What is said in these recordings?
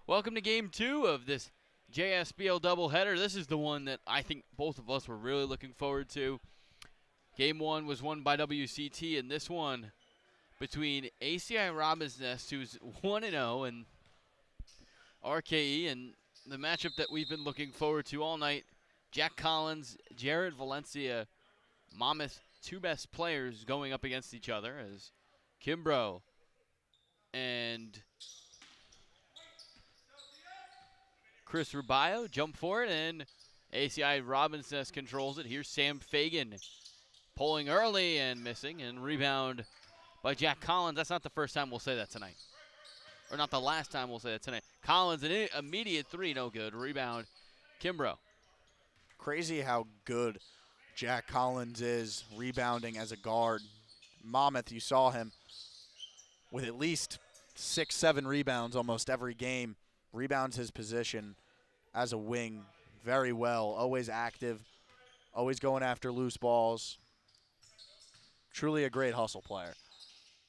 Welcome to Game 2 of this JSBL doubleheader. This is the one that I think both of us were really looking forward to. Game 1 was won by WCT, and this one between ACI-Robin's Nest, who's 1-0, and RKE, and the matchup that we've been looking forward to all night. Jack Collins, Jared Valencia, Monmouth, two best players going up against each other as Kimbrough and Chris Rubio jump for it, and ACI-Robin's Nest controls it. Here's Sam Fagan pulling early and missing, and rebound by Jack Collins. That's not the first time we'll say that tonight. Or not the last time we'll say that tonight. Collins, an immediate three, no good. Rebound, Kimbrough. Crazy how good Jack Collins is rebounding as a guard. Monmouth, you saw him with at least 6-7 rebounds almost every game. Rebounds his position as a wing very well. Always active, always going after loose balls. Truly a great hustle player.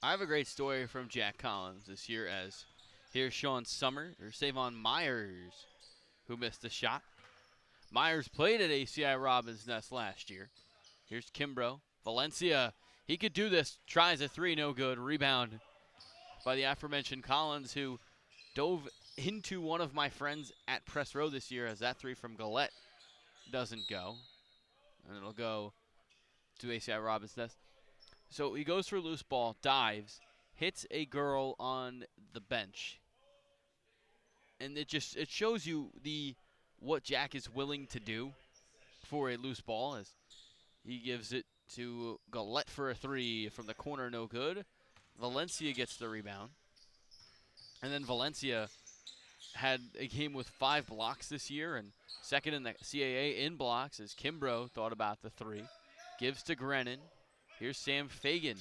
I have a great story from Jack Collins this year, as here's Sean Summer, or Savon Myers, who missed a shot. Myers played at ACI-Robin's Nest last year. Here's Kimbrough. Valencia, he could do this. Tries a three, no good. Rebound by the aforementioned Collins, who dove into one of my friends at Press Row this year, as that three from Gillette doesn't go. And it'll go to ACI-Robin's Nest. So he goes for a loose ball, dives, hits a girl on the bench. And it shows you what Jack is willing to do for a loose ball, as he gives it to Gillette for a three from the corner, no good. Valencia gets the rebound. And then Valencia had a game with 5 blocks this year and second in the CAA in blocks, as Kimbrough thought about the three. Gives to Grennan. Here's Sam Fagan,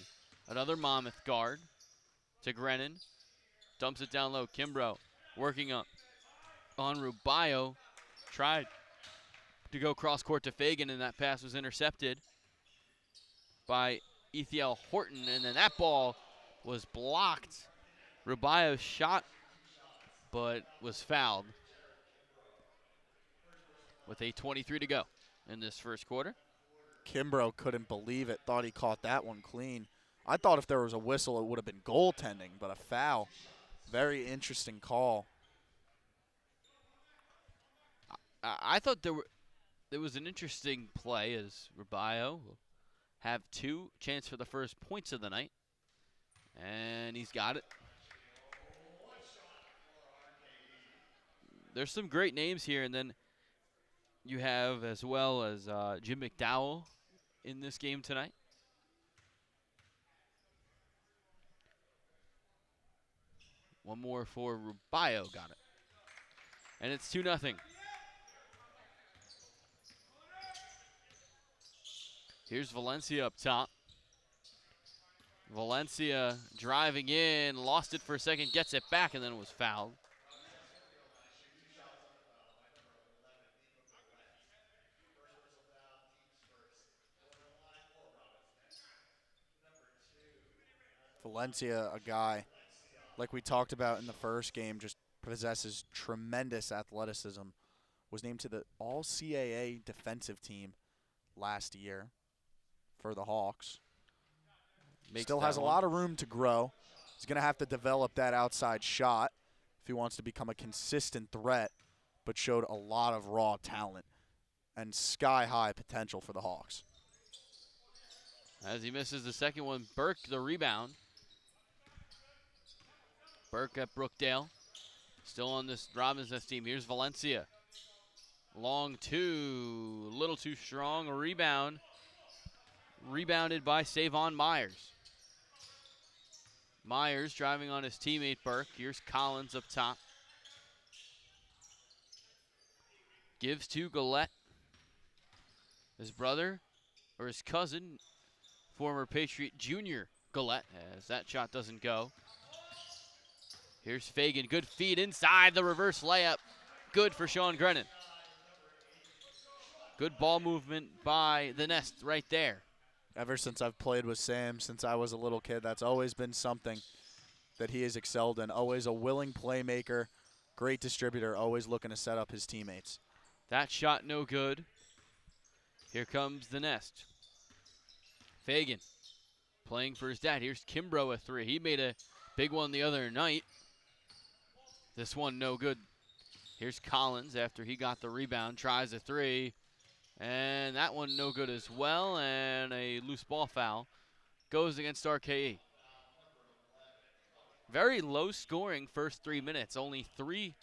another Monmouth guard, to Grennan. Dumps it down low. Kimbrough working up on Rubio. Tried to go cross court to Fagan, and that pass was intercepted by Ethiel Horton, and then that ball was blocked. Rubio shot, but was fouled with a 23 to go in this first quarter. Kimbrough couldn't believe it, thought he caught that one clean. I thought if there was a whistle, it would have been goaltending, but a foul. Very interesting call. I thought there was an interesting play, as Rubio will have chance for the first points of the night, and he's got it. There's some great names here, and then you have as well as Jim McDowell in this game tonight. One more for Rubio, got it. And it's 2-0. Here's Valencia up top. Valencia driving in, lost it for a second, gets it back, and then was fouled. Valencia, a guy, like we talked about in the first game, just possesses tremendous athleticism. Was named to the All-CAA defensive team last year for the Hawks. Still has a lot of room to grow. He's going to have to develop that outside shot if he wants to become a consistent threat, but showed a lot of raw talent and sky-high potential for the Hawks. As he misses the second one, Burke the rebound. Burke at Brookdale. Still on this Robin's Nest team. Here's Valencia. Long two, a little too strong. A rebound. Rebounded by Savon Myers. Myers driving on his teammate Burke. Here's Collins up top. Gives to Gillette. His brother, or his cousin, former Patriot Junior Gillette, as that shot doesn't go. Here's Fagan, good feed inside, the reverse layup. Good for Sean Grennan. Good ball movement by the Nest right there. Ever since I've played with Sam, since I was a little kid, that's always been something that he has excelled in. Always a willing playmaker, Great distributor, always looking to set up his teammates. That shot no good. Here comes the nest. Fagan playing for his dad. Here's Kimbrough a three. He made a big one the other night. This one no good. Here's Collins after he got the rebound, tries a three. And that one no good as well, and a loose ball foul goes against RKE. Very low scoring first 3 minutes, only 3-2.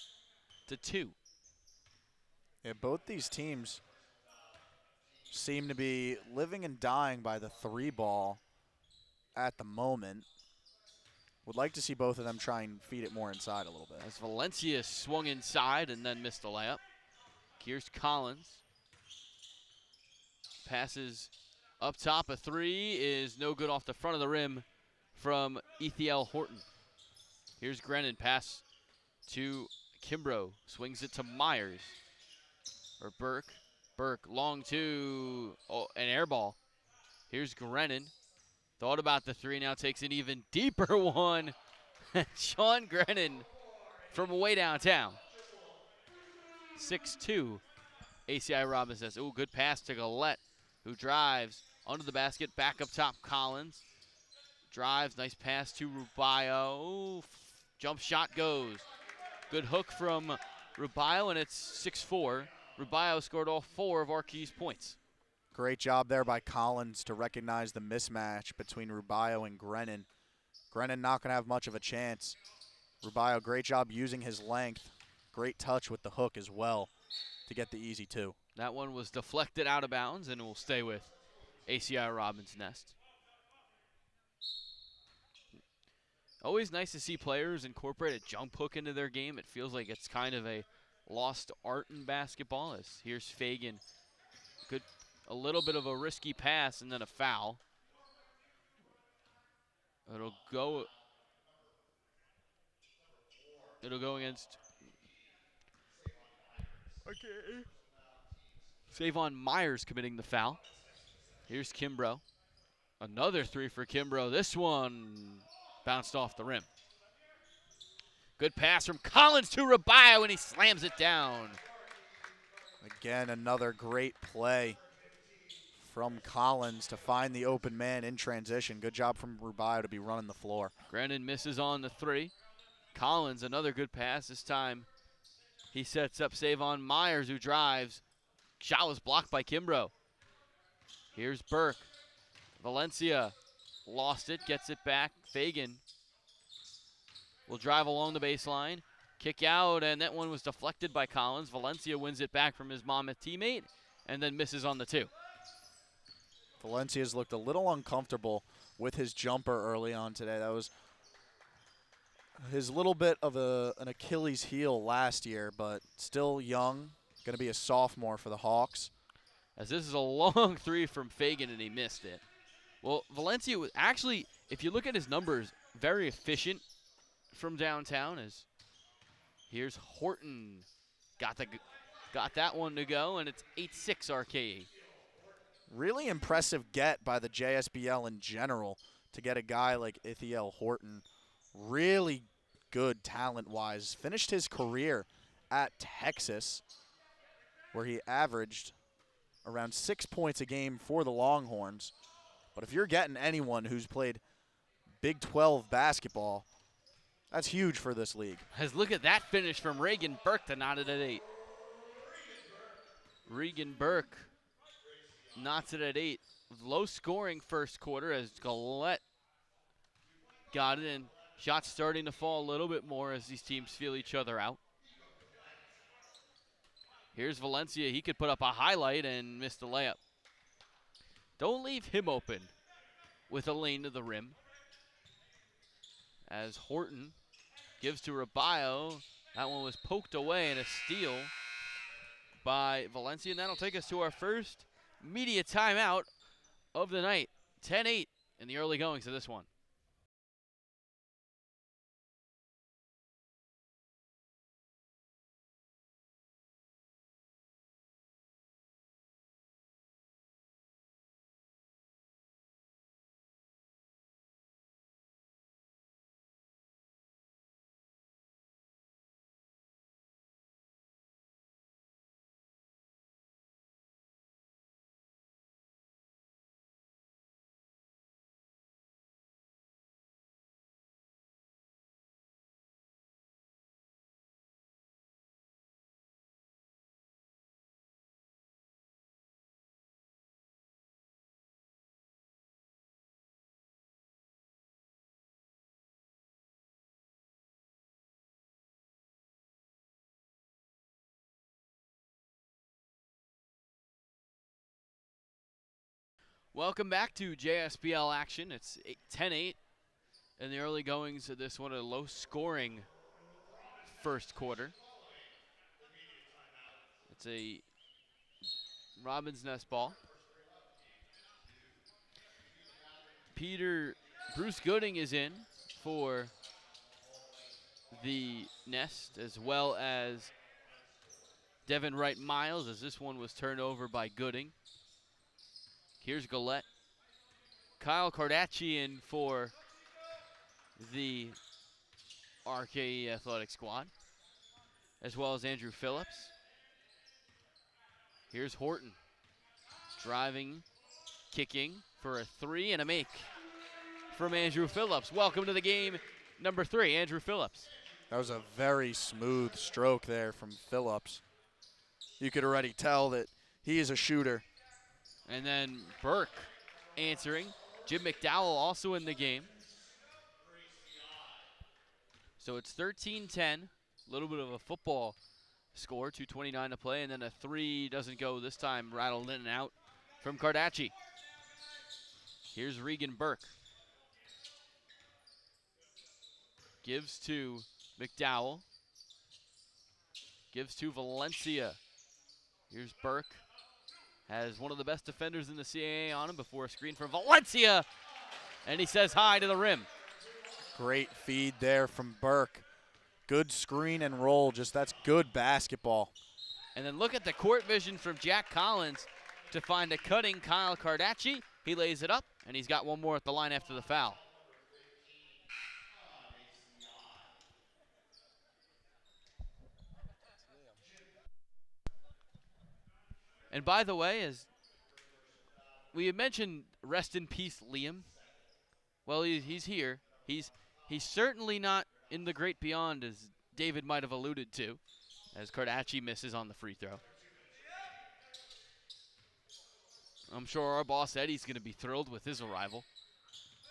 Yeah, both these teams seem to be living and dying by the three ball at the moment. Would like to see both of them try and feed it more inside a little bit. As Valencia swung inside and then missed a layup. Here's Collins. Passes up top, a three is no good off the front of the rim from Ethiel Horton. Here's Grennan, pass to Kimbrough, swings it to Myers, or Burke. Burke, long two, an air ball. Here's Grennan, thought about the three, now takes an even deeper one. Sean Grennan from way downtown. 6'2", ACI-Robin says, ooh, good pass to Gillette, who drives under the basket, back up top, Collins. Drives, nice pass to Rubio. Ooh, jump shot goes. Good hook from Rubio, and it's 6-4. Rubio scored all 4 of RKE's points. Great job there by Collins to recognize the mismatch between Rubio and Grennan. Grennan not going to have much of a chance. Rubio, great job using his length. Great touch with the hook as well to get the easy two. That one was deflected out of bounds and will stay with ACI-Robin's nest. Always nice to see players incorporate a jump hook into their game. It feels like it's kind of a lost art in basketball. As here's Fagan. Good, a little bit of a risky pass and then a foul. It'll go against RKE. Savon Myers committing the foul. Here's Kimbrough. Another three for Kimbrough. This one bounced off the rim. Good pass from Collins to Rubio, and he slams it down. Again, another great play from Collins to find the open man in transition. Good job from Rubio to be running the floor. Grennan misses on the three. Collins, another good pass. This time he sets up Savon Myers, who drives. Shot was blocked by Kimbrough. Here's Burke. Valencia lost it, gets it back. Fagan will drive along the baseline. Kick out, and that one was deflected by Collins. Valencia wins it back from his Monmouth teammate and then misses on the two. Valencia's looked a little uncomfortable with his jumper early on today. That was his little bit of an Achilles heel last year, but still young. Going to be a sophomore for the Hawks. As this is a long three from Fagan, and he missed it. Well, Valencia was actually, if you look at his numbers, very efficient from downtown. As here's Horton, got that one to go, and it's 8-6 RKE. Really impressive get by the JSBL in general to get a guy like Ethiel Horton. Really good talent-wise. Finished his career at Texas, where he averaged around 6 points a game for the Longhorns. But if you're getting anyone who's played Big 12 basketball, that's huge for this league. As look at that finish from Reagan Burke to knot it at 8. Regan Burke knots it at 8. Low scoring first quarter as Gillette got it, and shots starting to fall a little bit more as these teams feel each other out. Here's Valencia. He could put up a highlight and miss the layup. Don't leave him open with a lane to the rim. As Horton gives to Rubio. That one was poked away, and a steal by Valencia. And that'll take us to our first media timeout of the night. 10-8 in the early goings of this one. Welcome back to JSBL action. It's 10-8 in the early goings of this one, a low-scoring first quarter. It's a Robin's Nest ball. Bruce Gooding is in for the Nest, as well as Devin Wright Miles, as this one was turned over by Gooding. Here's Gillette. Kyle Cardacci in for the RKE athletic squad, as well as Andrew Phillips. Here's Horton, driving, kicking for a three and a make from Andrew Phillips. Welcome to the game, number 3, Andrew Phillips. That was a very smooth stroke there from Phillips. You could already tell that he is a shooter. And then Burke answering. Jim McDowell also in the game. So it's 13-10, a little bit of a football score, 2:29 to play, and then a three doesn't go this time, rattled in and out from Cardacci. Here's Regan Burke. Gives to McDowell. Gives to Valencia. Here's Burke. Has one of the best defenders in the CAA on him before a screen from Valencia. And he says hi to the rim. Great feed there from Burke. Good screen and roll, that's good basketball. And then look at the court vision from Jack Collins to find a cutting Kyle Cardacci. He lays it up, and he's got one more at the line after the foul. And by the way, as we had mentioned, rest in peace, Liam. Well, he's here. He's certainly not in the great beyond, as David might have alluded to, as Cardacci misses on the free throw. I'm sure our boss Eddie's going to be thrilled with his arrival.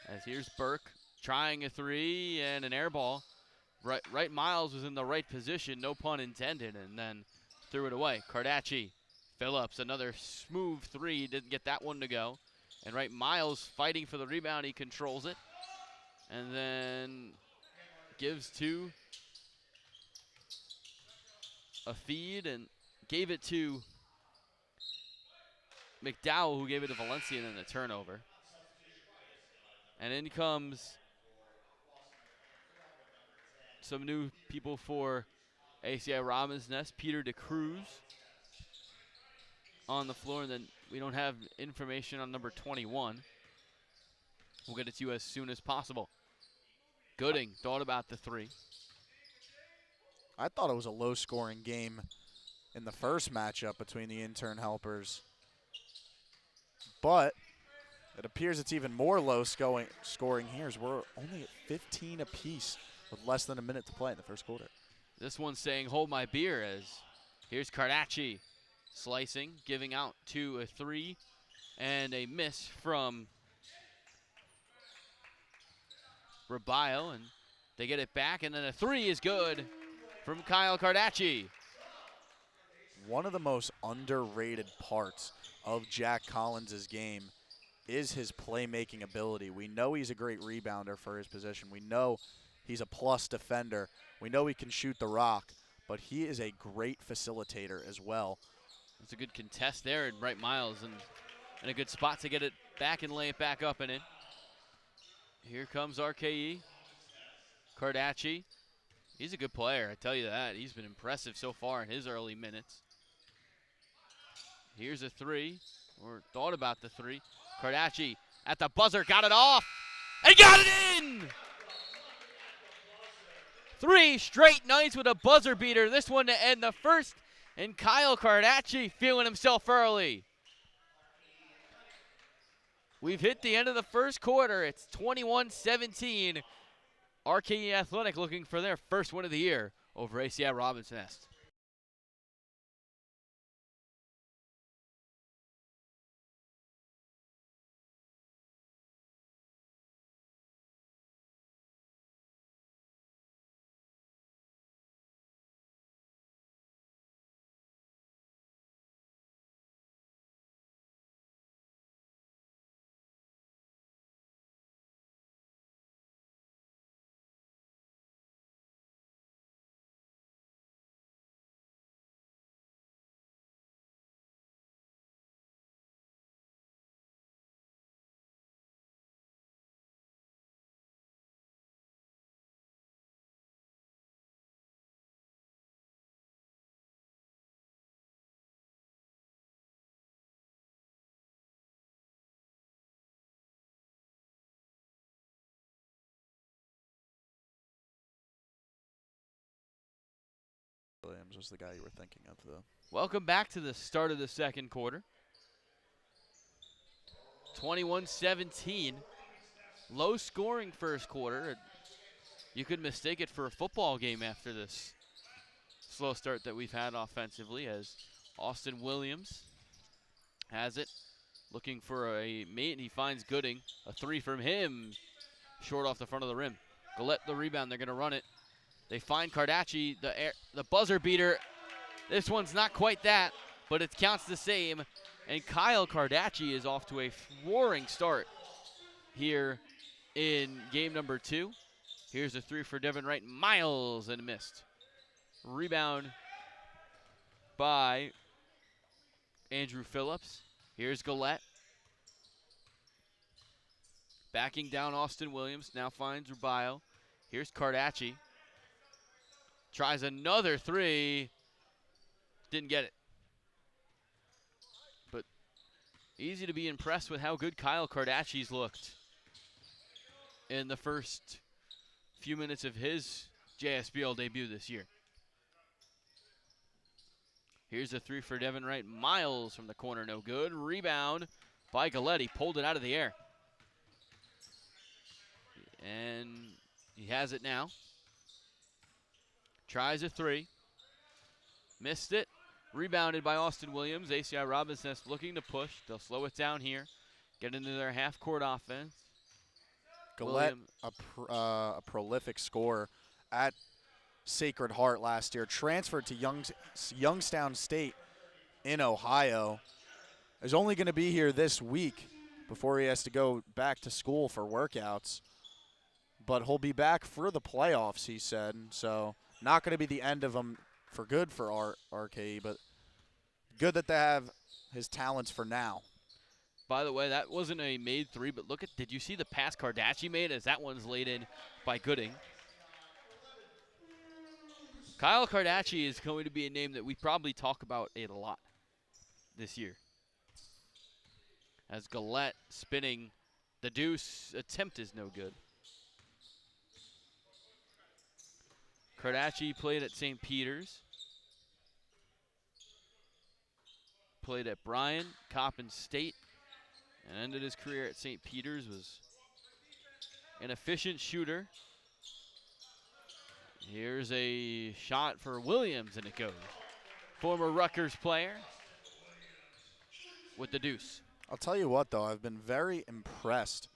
As here's Burke trying a three and an air ball. Wright Miles was in the right position, no pun intended, and then threw it away. Cardacci, Phillips, another smooth three, didn't get that one to go. And Wright Miles fighting for the rebound, he controls it. And then gives to a feed and gave it to McDowell, who gave it to Valencia, and then the turnover. And in comes some new people for ACI-Robin's Nest. Peter DeCruz on the floor, and then we don't have information on number 21. We'll get it to you as soon as possible. Gooding thought about the three. I thought it was a low-scoring game in the first matchup between the intern helpers. But it appears it's even more low-scoring here, as we're only at 15 apiece with less than a minute to play in the first quarter. This one's saying, hold my beer, as here's Cardacci slicing, giving out to a three, and a miss from Rabayo, and they get it back, and then a three is good from Kyle Cardacci. One of the most underrated parts of Jack Collins' game is his playmaking ability. We know he's a great rebounder for his position. We know he's a plus defender. We know he can shoot the rock, but he is a great facilitator as well. It's a good contest there, and Wright Miles in a good spot to get it back and lay it back up and in. Here comes RKE. Cardacci. He's a good player, I tell you that. He's been impressive so far in his early minutes. Here's a three, or thought about the three. Cardacci at the buzzer, got it off, and got it in! 3 straight nights with a buzzer beater. This one to end the first, and Kyle Cardacci feeling himself early. We've hit the end of the first quarter. It's 21-17. RKE Athletic looking for their first win of the year over ACI-Robin's Nest. Williams was the guy you were thinking of, though. Welcome back to the start of the second quarter. 21-17. Low scoring first quarter. You could mistake it for a football game after this slow start that we've had offensively, as Austin Williams has it. Looking for a mate, and he finds Gooding. A three from him, short off the front of the rim. Gillette the rebound, they're gonna run it. They find Cardacci, the buzzer beater. This one's not quite that, but it counts the same. And Kyle Cardacci is off to a roaring start here in game number 2. Here's a three for Devin Wright Miles, and missed. Rebound by Andrew Phillips. Here's Gillette. Backing down Austin Williams, now finds Rubio. Here's Cardacci. Tries another three. Didn't get it. But easy to be impressed with how good Kyle Cardacci's looked in the first few minutes of his JSBL debut this year. Here's a three for Devin Wright Miles from the corner, no good. Rebound by Gillette, pulled it out of the air. And he has it now. Tries a three. Missed it. Rebounded by Austin Williams. ACI-Robin looking to push. They'll slow it down here. Get into their half-court offense. Gillette, a prolific scorer at Sacred Heart last year, transferred to Youngstown State in Ohio, is only going to be here this week before he has to go back to school for workouts. But he'll be back for the playoffs, he said. So not going to be the end of him for good for RKE, but good that they have his talents for now. By the way, that wasn't a made three, but look at, did you see the pass Cardacci made as that one's laid in by Gooding? Kyle Cardacci is going to be a name that we probably talk about a lot this year. As Gillette spinning, the deuce attempt is no good. Cardacci played at St. Peter's. Played at Bryan, Coppin State, and ended his career at St. Peter's. Was an efficient shooter. Here's a shot for Williams, and it goes. Former Rutgers player with the deuce. I'll tell you what, though, I've been very impressed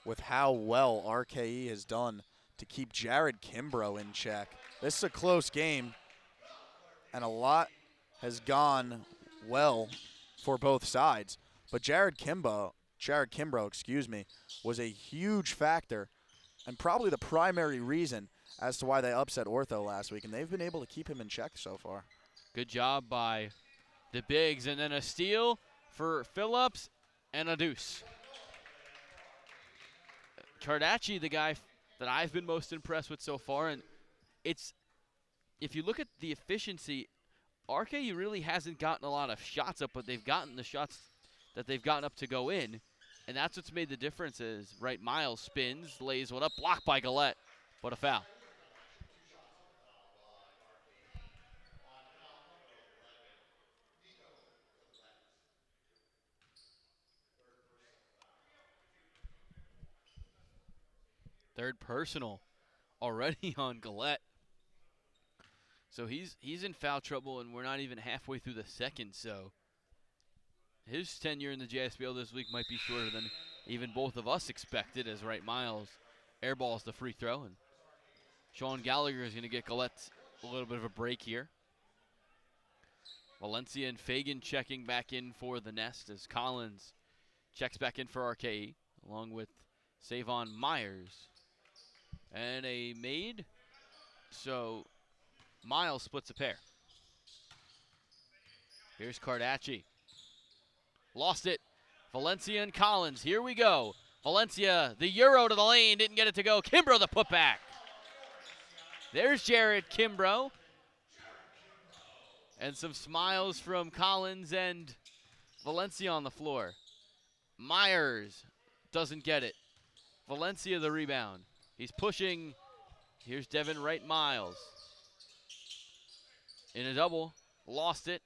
with how well RKE has done to keep Jared Kimbrough in check. This is a close game, and a lot has gone well for both sides. But Jared Kimbrough, was a huge factor and probably the primary reason as to why they upset Ortho last week, and they've been able to keep him in check so far. Good job by the bigs, and then a steal for Phillips and a deuce. Cardacci, the guy that I've been most impressed with so far, and it's, if you look at the efficiency, RKE really hasn't gotten a lot of shots up, but they've gotten the shots that they've gotten up to go in, and that's what's made the difference. Is Wright Miles spins, lays one up, blocked by Gillette, but a foul. Third personal already on Gillette. So he's in foul trouble, and we're not even halfway through the second, so his tenure in the JSBL this week might be shorter than even both of us expected, as Wright Miles airballs the free throw, and Sean Gallagher is going to get Gillette a little bit of a break here. Valencia and Fagan checking back in for the Nest as Collins checks back in for RKE, along with Savon Myers. And a made, so Miles splits a pair. Here's Cardacci. Lost it. Valencia and Collins. Here we go. Valencia, the Euro to the lane. Didn't get it to go. Kimbrough the putback. There's Jared Kimbrough. And some smiles from Collins and Valencia on the floor. Myers doesn't get it. Valencia the rebound. He's pushing. Here's Devin Wright Miles. in a double, lost it,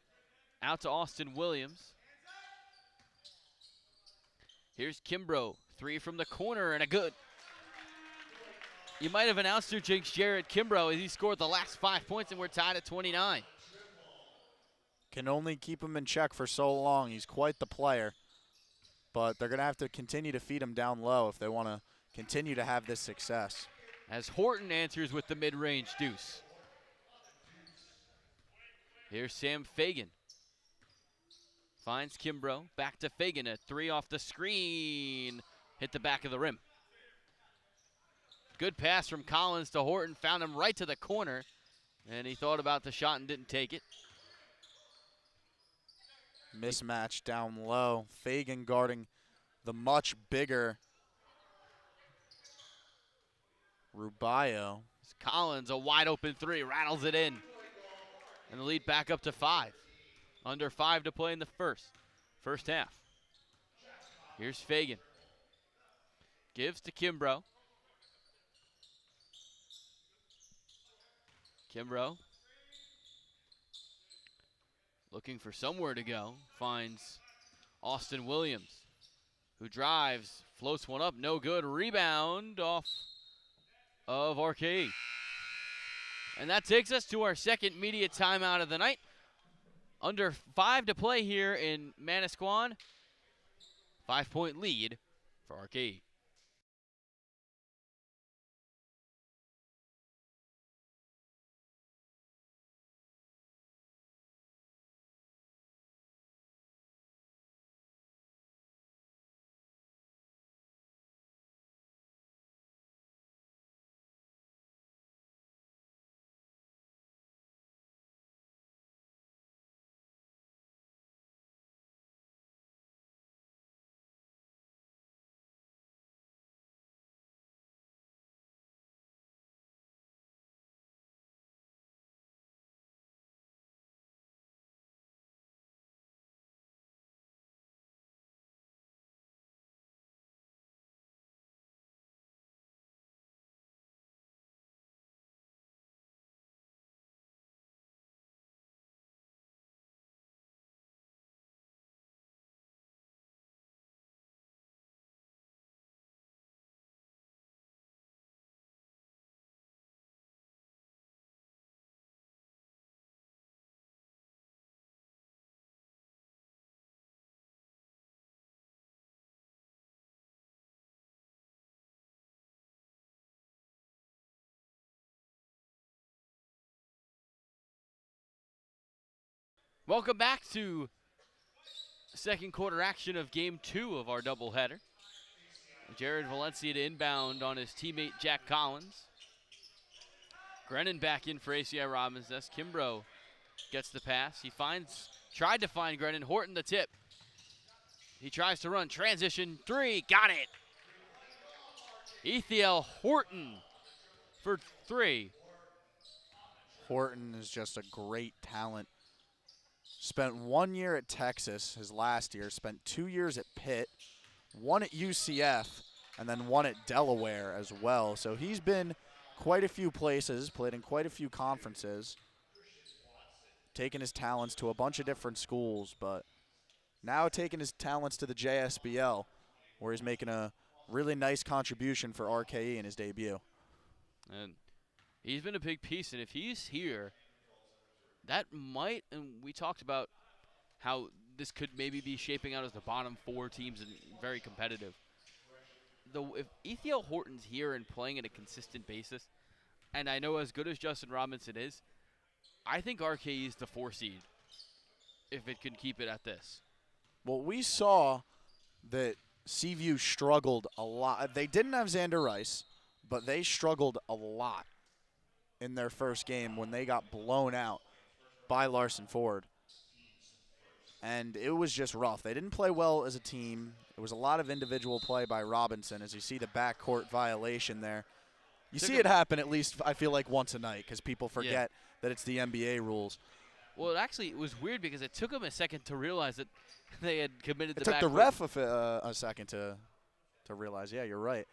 out to Austin Williams. Here's Kimbrough, 3 from the corner and a good. You might have announced your jinx Jared Kimbrough as he scored the last 5 points and we're tied at 29. Can only keep him in check for so long. He's quite the player. But they're going to have to continue to feed him down low if they want to continue to have this success. As Horton answers with the mid-range deuce. Here's Sam Fagan. Finds Kimbrough, back to Fagan, a 3 off the screen. Hit the back of the rim. Good pass from Collins to Horton, found him right to the corner. And he thought about the shot and didn't take it. Mismatch down low. Fagan guarding the much bigger Rubio. Collins, a wide open 3, rattles it in. And the lead back up to 5. Under 5 to play in the first half. Here's Fagan. Gives to Kimbrough. Kimbrough looking for somewhere to go. Finds Austin Williams, who drives, floats one up, no good. Rebound off of RKE. And that takes us to our second media timeout of the night. Under 5 to play here in Manasquan. 5-point lead for RKE. Welcome back to second quarter action of game 2 of our doubleheader. Jared Valencia to inbound on his teammate Jack Collins. Grennan back in for ACI-Robin. That's Kimbrough gets the pass. He tried to find Grennan. Horton the tip. He tries to run. Transition 3. Got it. Ethiel Horton for 3. Horton is just a great talent. Spent 1 year at Texas, his last year. Spent 2 years at Pitt. 1 at UCF, and then 1 at Delaware as well. So he's been quite a few places, played in quite a few conferences, taken his talents to a bunch of different schools, but now taking his talents to the JSBL, where he's making a really nice contribution for RKE in his debut. And he's been a big piece, and if he's here, that might, and we talked about how this could maybe be shaping out as the bottom 4 teams and very competitive. If Ethiel Horton's here and playing at a consistent basis, and I know as good as Justin Robinson is, I think RKE is the 4 seed if it can keep it at this. Well, we saw that Seaview struggled a lot. They didn't have Xander Rice, but they struggled a lot in their first game when they got blown out by Larson Ford. And it was just rough. They didn't play well as a team. It was a lot of individual play by Robinson, as you see the backcourt violation there. You see it happen at least, I feel like, once a night because people forget that it's the NBA rules. Well, it was weird because it took them a second to realize that they had committed the backcourt. It took the ref a second to realize, yeah, you're right.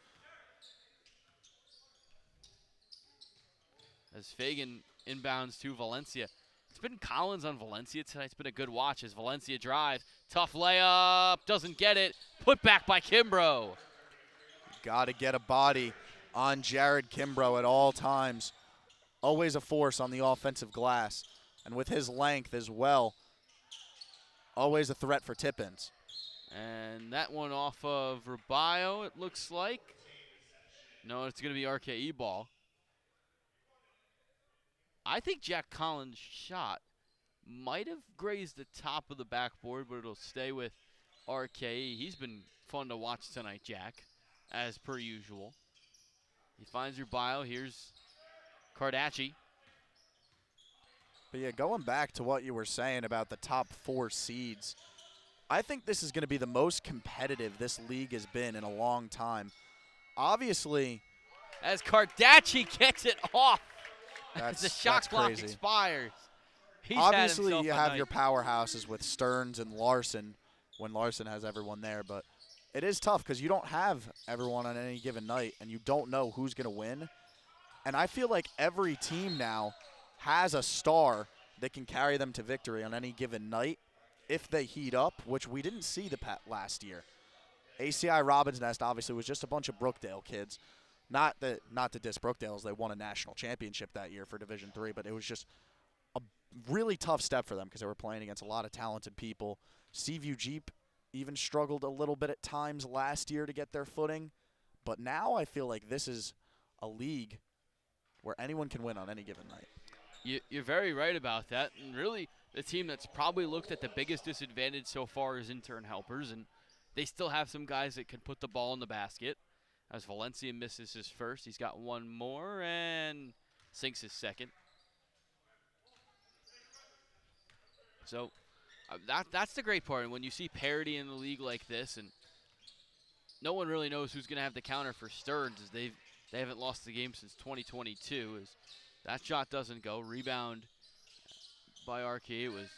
As Fagan inbounds to Valencia. It's been Collins on Valencia tonight. It's been a good watch as Valencia drives. Tough layup. Doesn't get it. Put back by Kimbrough. Got to get a body on Jared Kimbrough at all times. Always a force on the offensive glass. And with his length as well, always a threat for tip-ins. And that one off of Rubio, it looks like. No, it's going to be RKE ball. I think Jack Collins' shot might have grazed the top of the backboard, but it'll stay with RKE. He's been fun to watch tonight, Jack, as per usual. He finds Rubio. Here's Cardacci. But yeah, going back to what you were saying about the top 4 seeds, I think this is going to be the most competitive this league has been in a long time. Obviously, as Cardacci gets it off, as the shot that's clock crazy. Expires. Obviously, you have your powerhouses with Stearns and Larson when Larson has everyone there, but it is tough because you don't have everyone on any given night, and you don't know who's going to win. And I feel like every team now has a star that can carry them to victory on any given night if they heat up, which we didn't see last year. ACI-Robin's Nest obviously was just a bunch of Brookdale kids. Not to diss Brookdale, they won a national championship that year for Division III, but it was just a really tough step for them because they were playing against a lot of talented people. Seaview Jeep even struggled a little bit at times last year to get their footing. But now I feel like this is a league where anyone can win on any given night. You're very right about that. And really, the team that's probably looked at the biggest disadvantage so far is intern helpers. And they still have some guys that can put the ball in the basket. As Valencia misses his first, he's got one more and sinks his second. So that's the great part. And when you see parity in the league like this, and no one really knows who's going to have the counter for Stearns, as they haven't lost the game since 2022. As that shot doesn't go, rebound by RKE was,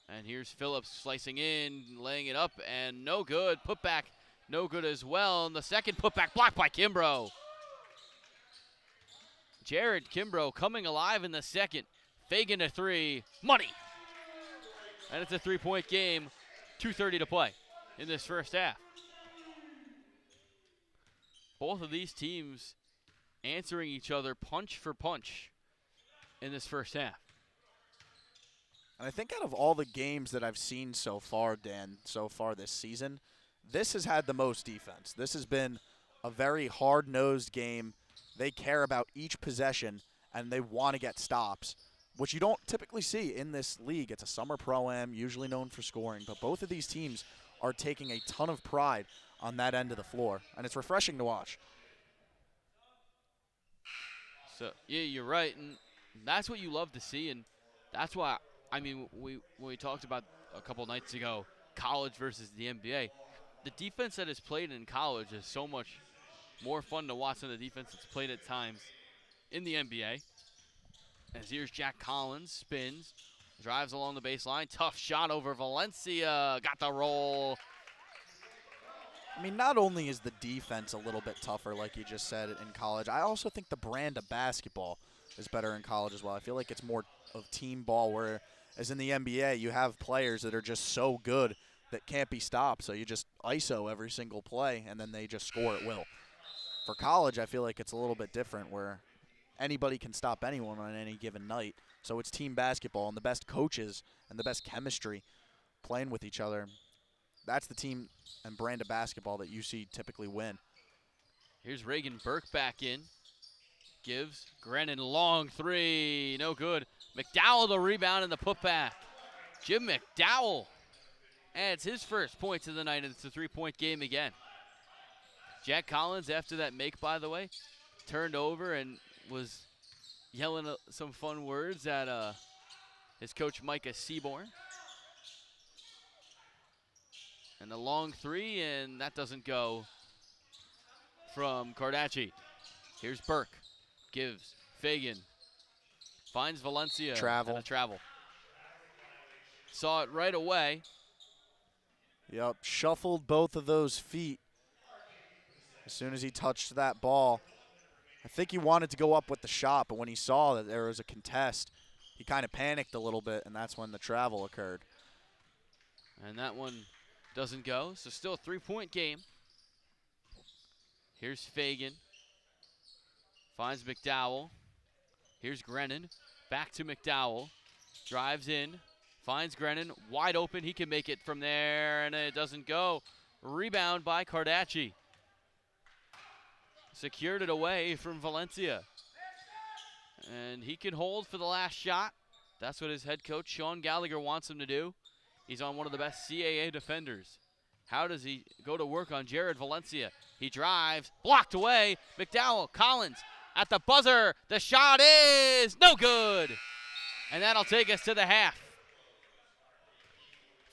and here's Phillips slicing in, laying it up, and no good. Put back, no good as well. And the second putback blocked by Kimbrough. Jared Kimbrough coming alive in the second. Fagan a three, money. And it's a 3-point game, 2:30 to play in this first half. Both of these teams answering each other punch for punch in this first half. And I think out of all the games that I've seen so far, Dan, so far this season, this has had the most defense. This has been a very hard-nosed game. They care about each possession, and they want to get stops, which you don't typically see in this league. It's a summer pro-am, usually known for scoring, but both of these teams are taking a ton of pride on that end of the floor, and it's refreshing to watch. So, yeah, you're right, and that's what you love to see, and that's why, I mean, when we talked about a couple nights ago, college versus the NBA, the defense that is played in college is so much more fun to watch than the defense that's played at times in the NBA. As here's Jack Collins, spins, drives along the baseline, tough shot over Valencia, got the roll. I mean, not only is the defense a little bit tougher, like you just said, in college, I also think the brand of basketball is better in college as well. I feel like it's more of team ball, whereas in the NBA, you have players that are just so good that can't be stopped, so you just ISO every single play, and then they just score at will. For college, I feel like it's a little bit different, where anybody can stop anyone on any given night, so it's team basketball, and the best coaches and the best chemistry playing with each other. That's the team and brand of basketball that you see typically win. Here's Reagan Burke back in. Gives Grennan long three, no good. McDowell the rebound and the putback. Jim McDowell adds his first points of the night, and it's a 3-point game again. Jack Collins, after that make, by the way, turned over and was yelling some fun words at his coach Micah Seaborn. And a long three, and that doesn't go from Cardacci. Here's Burke. Gives Fagan. Finds Valencia. Travel. And a travel. Saw it right away. Yep, shuffled both of those feet as soon as he touched that ball. I think he wanted to go up with the shot, but when he saw that there was a contest, he kind of panicked a little bit, and that's when the travel occurred. And that one doesn't go, so still a 3-point game. Here's Fagan. Finds McDowell. Here's Grennan. Back to McDowell. Drives in. Finds Grennan. Wide open. He can make it from there, and it doesn't go. Rebound by Cardacci. Secured it away from Valencia. And he can hold for the last shot. That's what his head coach, Sean Gallagher, wants him to do. He's on one of the best CAA defenders. How does he go to work on Jared Valencia? He drives, blocked away. McDowell, Collins at the buzzer. The shot is no good. And that'll take us to the half.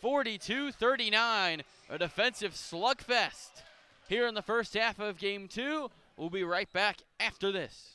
42-39, a defensive slugfest here in the first half of game 2. We'll be right back after this.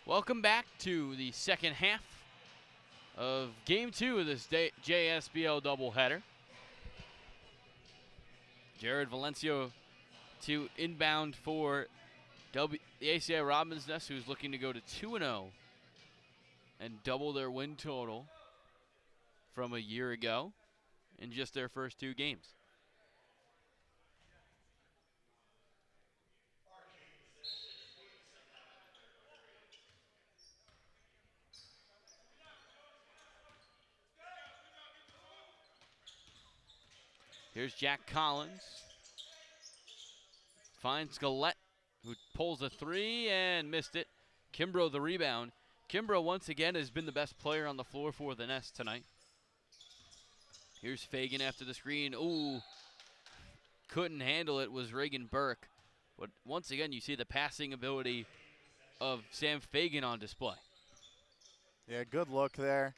Welcome back to the second half of Game 2 of this JSBL doubleheader. Jared Valencia to inbound for the ACI-Robin's Nest, who's looking to go to 2-0 and double their win total from a year ago in just their first 2 games. Here's Jack Collins. Finds Galette, who pulls a 3 and missed it. Kimbrough the rebound. Kimbrough once again has been the best player on the floor for the Nest tonight. Here's Fagan after the screen. Ooh, couldn't handle it was Reagan Burke. But once again, you see the passing ability of Sam Fagan on display. Yeah, good look there.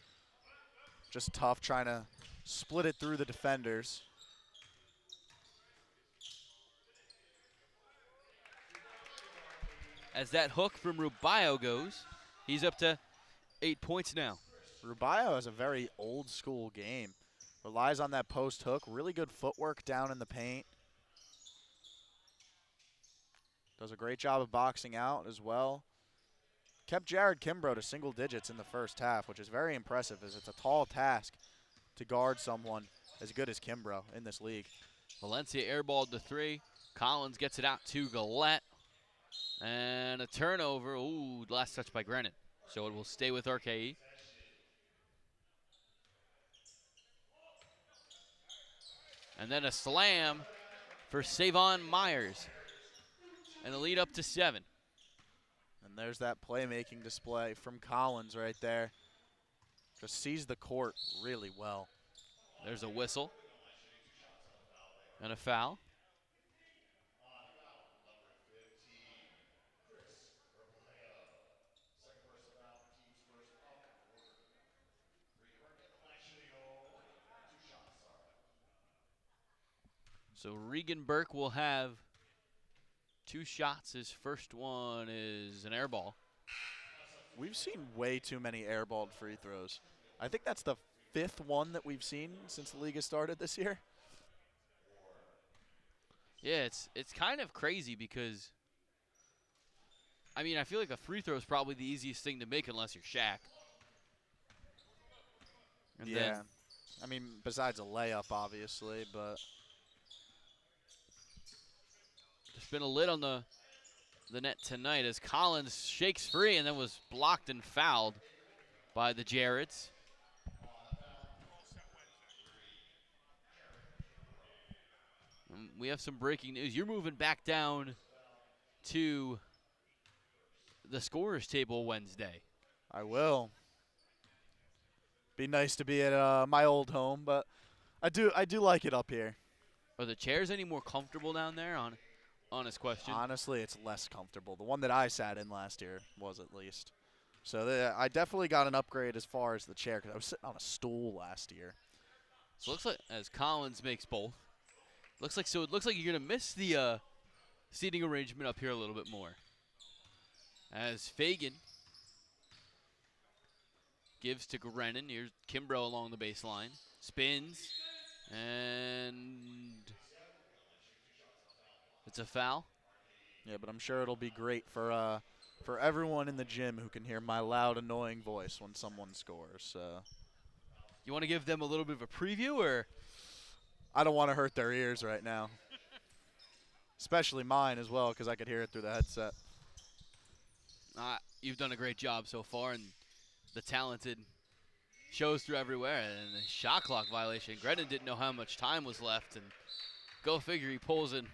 Just tough trying to split it through the defenders. As that hook from Rubio goes, he's up to 8 points now. Rubio has a very old school game. Relies on that post hook. Really good footwork down in the paint. Does a great job of boxing out as well. Kept Jared Kimbrough to single digits in the first half, which is very impressive as it's a tall task to guard someone as good as Kimbrough in this league. Valencia airballed the 3. Collins gets it out to Galette. And a turnover. Ooh, last touch by Grennan. So it will stay with RKE. And then a slam for Savon Myers. And the lead up to 7. And there's that playmaking display from Collins right there. Just sees the court really well. There's a whistle. And a foul. So Regan Burke will have 2 shots. His first one is an air ball. We've seen way too many airballed free throws. I think that's the 5th one that we've seen since the league has started this year. Yeah, it's kind of crazy because, I mean, I feel like a free throw is probably the easiest thing to make unless you're Shaq. And yeah. then I mean, besides a layup, obviously, but there's been a lid on the net tonight as Collins shakes free and then was blocked and fouled by the Jareds. We have some breaking news. You're moving back down to the scorers table Wednesday. I will. Be nice to be at my old home, but I do like it up here. Are the chairs any more comfortable down there? Honest question. Honestly, it's less comfortable. The one that I sat in last year was, at least. So I definitely got an upgrade as far as the chair because I was sitting on a stool last year. So it looks like as Collins makes both. It looks like you're gonna miss the seating arrangement up here a little bit more. As Fagan gives to Grennan. Here's Kimbrough along the baseline. Spins. And it's a foul. Yeah, but I'm sure it'll be great for everyone in the gym who can hear my loud, annoying voice when someone scores. You want to give them a little bit of a preview, or? I don't want to hurt their ears right now. Especially mine as well, because I could hear it through the headset. You've done a great job so far, and the talented shows through everywhere. And the shot clock violation. Grennan didn't know how much time was left, and go figure, he pulls and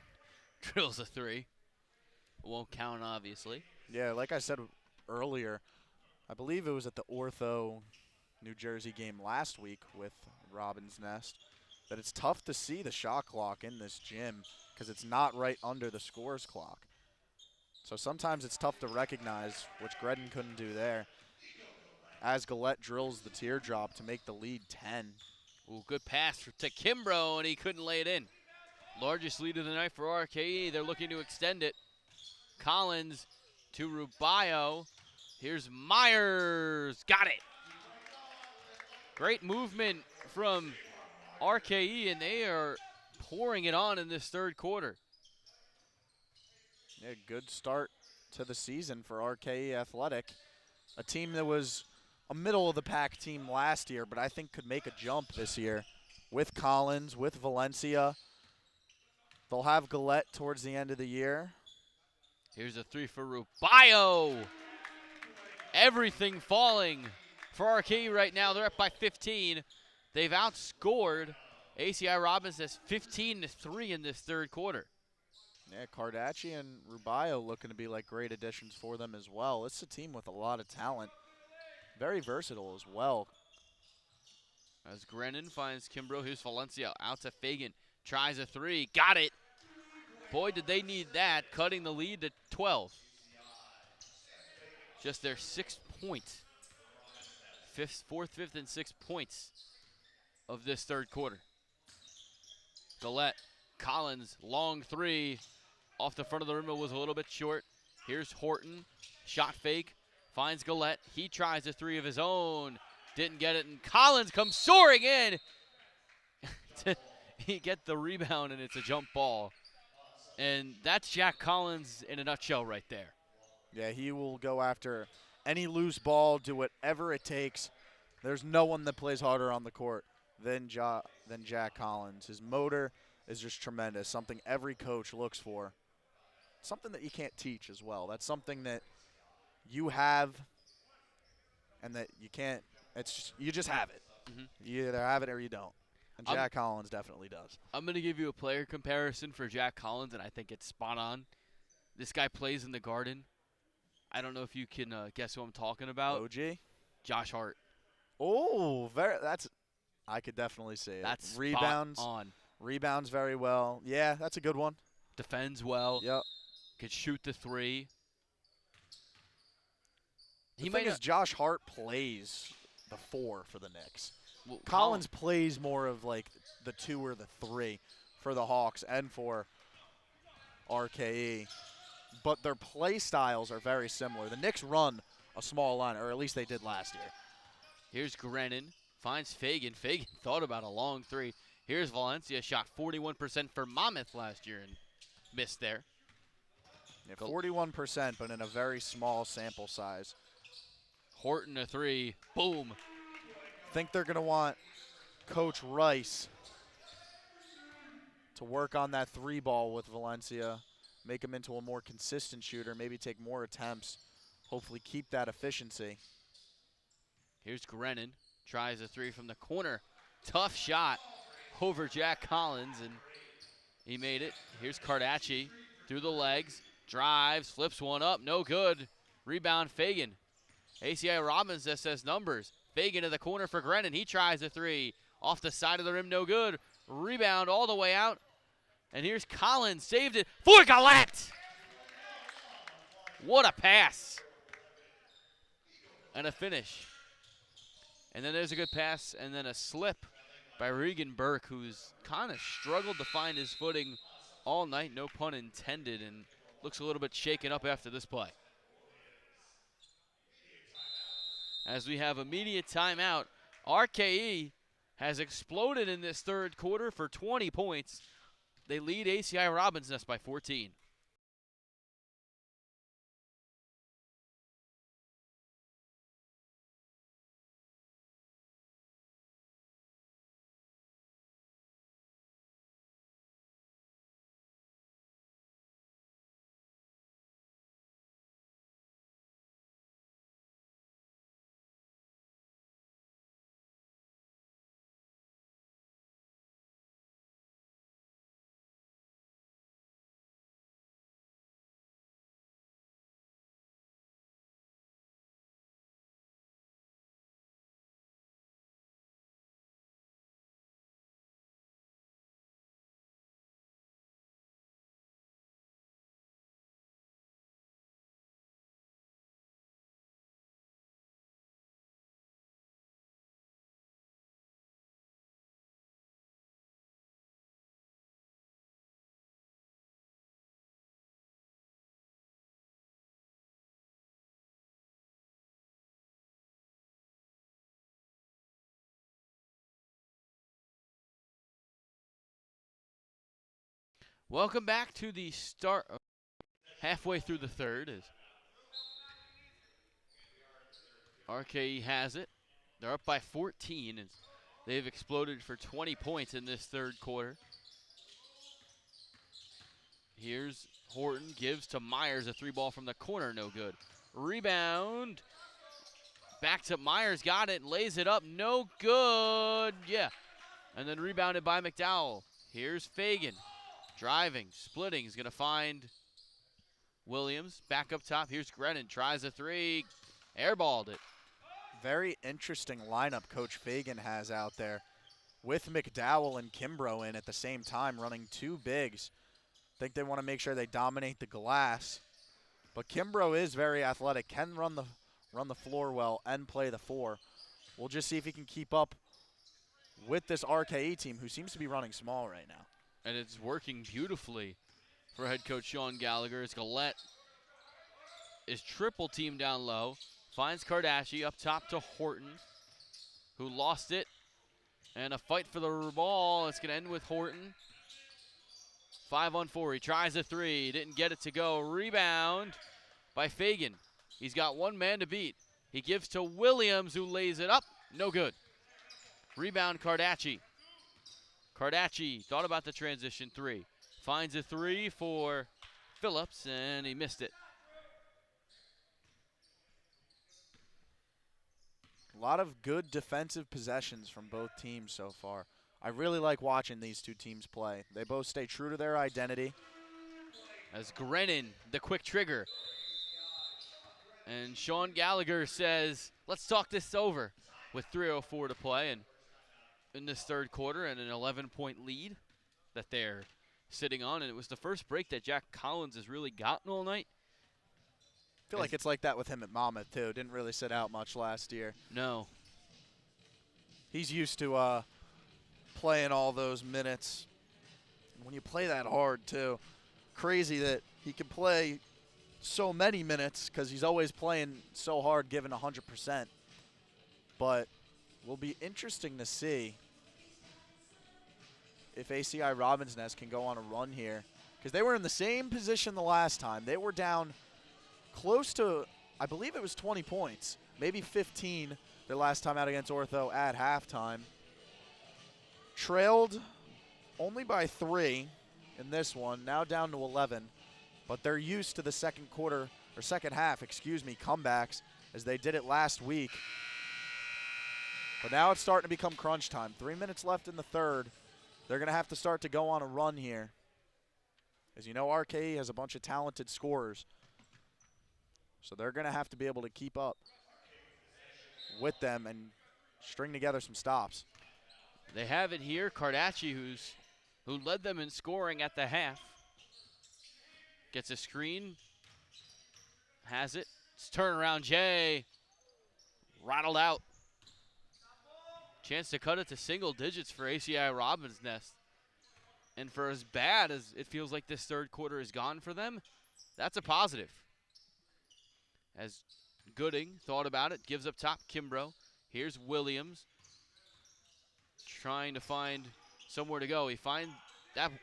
drills a 3. It won't count, obviously. Yeah, like I said earlier, I believe it was at the Ortho New Jersey game last week with Robin's Nest, that it's tough to see the shot clock in this gym because it's not right under the scores clock. So sometimes it's tough to recognize, which Gredden couldn't do there, as Galette drills the teardrop to make the lead 10. Ooh, good pass to Kimbrough, and he couldn't lay it in. Largest lead of the night for RKE. They're looking to extend it. Collins to Rubio. Here's Myers. Got it. Great movement from RKE, and they are pouring it on in this third quarter. Yeah, good start to the season for RKE Athletic. A team that was a middle-of-the-pack team last year, but I think could make a jump this year with Collins, with Valencia. They'll have Gillette towards the end of the year. Here's a three for Rubio. Everything falling for RKE right now. They're up by 15. They've outscored ACI-Robin as 15-3 in this third quarter. Yeah, Cardacci and Rubio looking to be like great additions for them as well. It's a team with a lot of talent. Very versatile as well. As Grennan finds Kimbrough, here's Valencia out to Fagan. Tries a three, got it. Boy, did they need that, cutting the lead to 12. Just their 6 points. Fourth, fifth, and 6 points of this third quarter. Gillette, Collins, long three. Off the front of the rim, it was a little bit short. Here's Horton, shot fake, finds Gillette. He tries a three of his own, didn't get it, and Collins comes soaring in. He get the rebound, and it's a jump ball. And that's Jack Collins in a nutshell right there. Yeah, he will go after any loose ball, do whatever it takes. There's no one that plays harder on the court than Jack Collins. His motor is just tremendous, something every coach looks for. Something that you can't teach as well. That's something that you have and that you can't. You just have it. Mm-hmm. You either have it or you don't. And Jack Collins definitely does. I'm going to give you a player comparison for Jack Collins, and I think it's spot on. This guy plays in the Garden. I don't know if you can guess who I'm talking about. OG? Josh Hart. Oh, I could definitely see it. That's rebounds. Spot on. Rebounds very well. Yeah, that's a good one. Defends well. Yep. Could shoot the three. The thing is, Josh Hart plays the 4 for the Knicks. Well, Collins plays more of like the 2 or the 3 for the Hawks and for RKE. But their play styles are very similar. The Knicks run a small line, or at least they did last year. Here's Grennan. Finds Fagan. Fagan thought about a long three. Here's Valencia. Shot 41% for Monmouth last year and missed there. Yeah, 41%, but in a very small sample size. Horton a three. Boom. Think they're going to want Coach Rice to work on that 3 ball with Valencia, make him into a more consistent shooter, maybe take more attempts, hopefully keep that efficiency. Here's Grennan. Tries a three from the corner. Tough shot over Jack Collins, and he made it. Here's Cardacci through the legs. Drives, flips one up, no good. Rebound Fagan. ACI-Robin says numbers. Fagan to the corner for Grennan. He tries a three. Off the side of the rim, no good. Rebound all the way out. And here's Collins, saved it for Gillette. What a pass. And a finish. And then there's a good pass, and then a slip by Regan Burke, who's kind of struggled to find his footing all night, no pun intended, and looks a little bit shaken up after this play. As we have immediate timeout, RKE has exploded in this third quarter for 20 points. They lead ACI-Robin by 14. Welcome back to the start, halfway through the third as RKE has it. They're up by 14 and they've exploded for 20 points in this third quarter. Here's Horton, gives to Myers, a three ball from the corner, no good. Rebound, back to Myers, got it, lays it up, no good, yeah. And then rebounded by McDowell. Here's Fagan, driving, splitting, he's gonna find Williams, back up top, here's Grennan, tries a three, airballed it. Very interesting lineup Coach Fagan has out there with McDowell and Kimbrough in at the same time, running two bigs. I think they want to make sure they dominate the glass. But Kimbrough is very athletic, can run the floor well and play the four. We'll just see if he can keep up with this RKE team, who seems to be running small right now. And it's working beautifully for head coach Sean Gallagher. As Gillette is triple teamed down low, finds Kardashian up top to Horton, who lost it. And a fight for the ball. It's going to end with Horton. 5-on-4. He tries a three. Didn't get it to go. Rebound by Fagan. He's got one man to beat. He gives to Williams, who lays it up. No good. Rebound Kardashian. Kardashian thought about the transition three. Finds a three for Phillips, and he missed it. A lot of good defensive possessions from both teams so far. I really like watching these two teams play. They both stay true to their identity. As Grennan, the quick trigger. And Sean Gallagher says, let's talk this over with 3:04 to play and in this third quarter and an 11-point lead that they're sitting on. And it was the first break that Jack Collins has really gotten all night. I feel like it's like that with him at Monmouth, too. Didn't really sit out much last year. No. He's used to playing all those minutes. When you play that hard, too, crazy that he can play so many minutes because he's always playing so hard, giving 100%. But will be interesting to see if ACI-Robin's Nest can go on a run here, because they were in the same position the last time. They were down close to, I believe it was 20 points, maybe 15 their last time out against Ortho at halftime. Trailed only by 3 in this one, now down to 11. But they're used to the second half, comebacks, as they did it last week. But now it's starting to become crunch time. 3 minutes left in the third. They're going to have to start to go on a run here. As you know, RKE has a bunch of talented scorers. So they're going to have to be able to keep up with them and string together some stops. They have it here. Kardashian, who led them in scoring at the half, gets a screen, has it. It's turnaround Jay, rattled out. Chance to cut it to single digits for ACI-Robin's Nest. And for as bad as it feels like this third quarter is gone for them, that's a positive. As Gooding thought about it, gives up top Kimbrough. Here's Williams trying to find somewhere to go.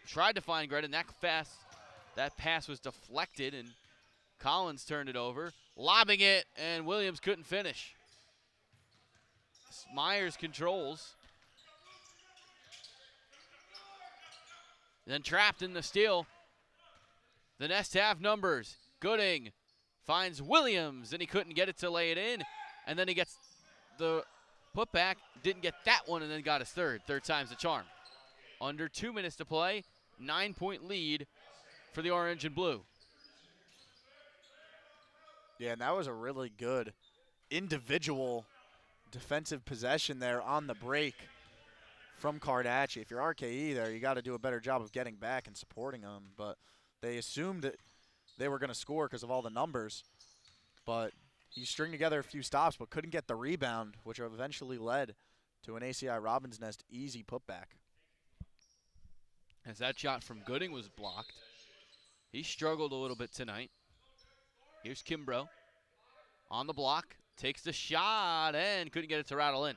Tried to find Grennan that pass was deflected, and Collins turned it over, lobbing it, and Williams couldn't finish. Myers controls. Then trapped in the steal. The Nest have numbers. Gooding finds Williams, and he couldn't get it to lay it in. And then he gets the putback, didn't get that one, and then got his third. Third time's the charm. Under 2 minutes to play, 9-point lead for the orange and blue. Yeah, and that was a really good individual defensive possession there on the break from Kardashian. If you're RKE there, you got to do a better job of getting back and supporting them. But they assumed that they were going to score because of all the numbers. But he stringed together a few stops but couldn't get the rebound, which eventually led to an ACI-Robin's Nest easy putback. As that shot from Gooding was blocked. He struggled a little bit tonight. Here's Kimbrough on the block. Takes the shot and couldn't get it to rattle in.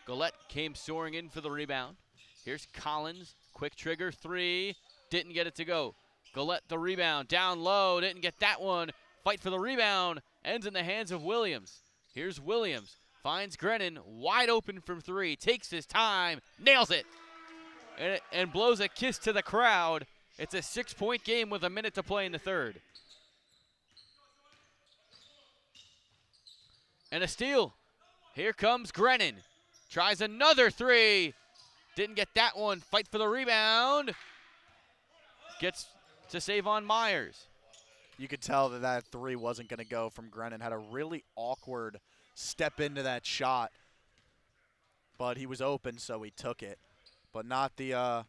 Gillette came soaring in for the rebound. Here's Collins, quick trigger three, didn't get it to go. Gillette the rebound, down low, didn't get that one. Fight for the rebound, ends in the hands of Williams. Here's Williams, finds Grennan, wide open from three, takes his time, nails it, and blows a kiss to the crowd. It's a 6-point game with a minute to play in the third. And a steal. Here comes Grennan. Tries another three. Didn't get that one. Fight for the rebound. Gets to save on Myers. You could tell that that three wasn't going to go from Grennan. Had a really awkward step into that shot. But he was open, so he took it. But not the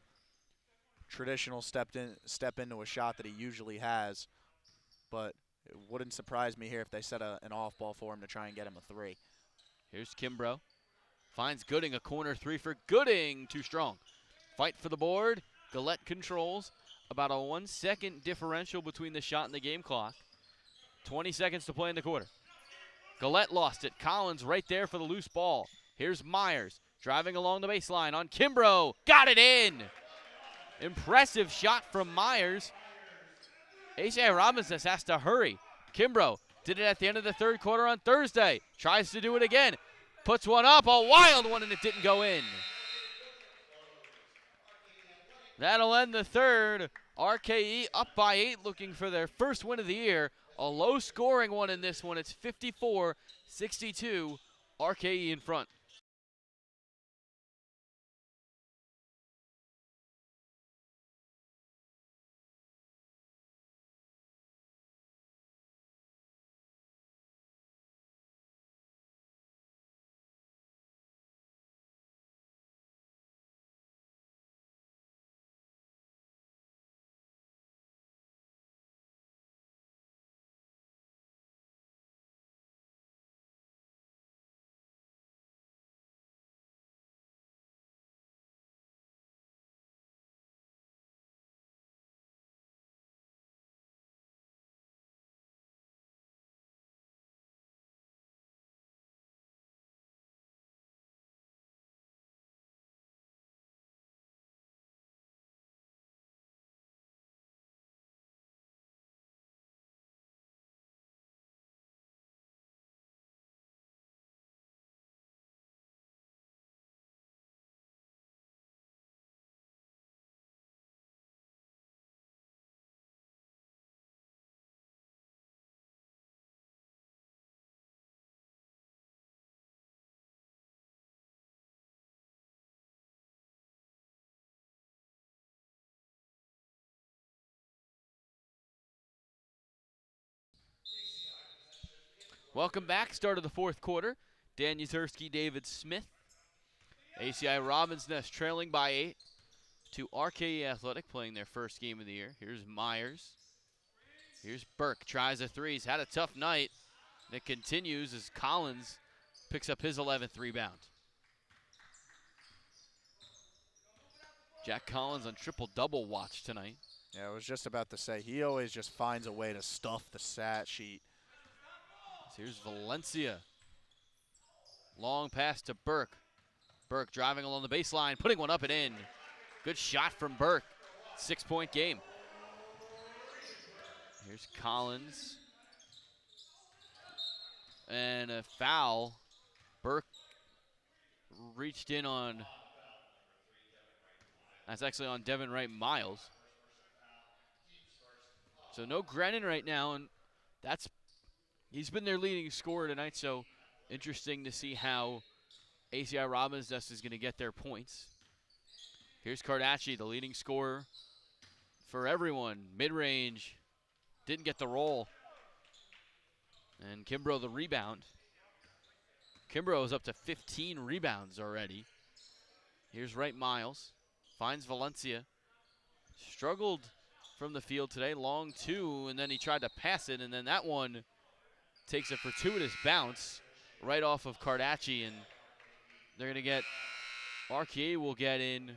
traditional step into a shot that he usually has. But it wouldn't surprise me here if they set an off ball for him to try and get him a three. Here's Kimbrough. Finds Gooding, a corner three for Gooding. Too strong. Fight for the board. Gillette controls. About a 1 second differential between the shot and the game clock. 20 seconds to play in the quarter. Gillette lost it. Collins right there for the loose ball. Here's Myers driving along the baseline on Kimbrough. Got it in. Impressive shot from Myers. ACI-Robin has to hurry. Kimbrough did it at the end of the third quarter on Thursday. Tries to do it again. Puts one up, a wild one, and it didn't go in. That'll end the third. RKE up by 8, looking for their first win of the year. A low-scoring one in this one. It's 54-62. RKE in front. Welcome back. Start of the fourth quarter. Dan Yuzerski, David Smith. ACI-Robin's Nest trailing by 8 to RKE Athletic, playing their first game of the year. Here's Myers. Here's Burke. Tries a three. He's had a tough night. And it continues as Collins picks up his 11th rebound. Jack Collins on triple-double watch tonight. Yeah, I was just about to say, he always just finds a way to stuff the stat sheet. Here's Valencia. Long pass to Burke. Burke driving along the baseline, putting one up and in. Good shot from Burke. 6-point game. Here's Collins. And a foul. Burke reached in on, that's actually on Devin Wright Miles. So no Grennan right now, and he's been their leading scorer tonight, so interesting to see how ACI-Robin's Nest is going to get their points. Here's Cardacci, the leading scorer for everyone. Mid-range, didn't get the roll. And Kimbrough the rebound. Kimbrough is up to 15 rebounds already. Here's Wright Miles, finds Valencia. Struggled from the field today, long two, and then he tried to pass it, and then that one takes a fortuitous bounce right off of Cardacci, and they're going to get, RKE will get in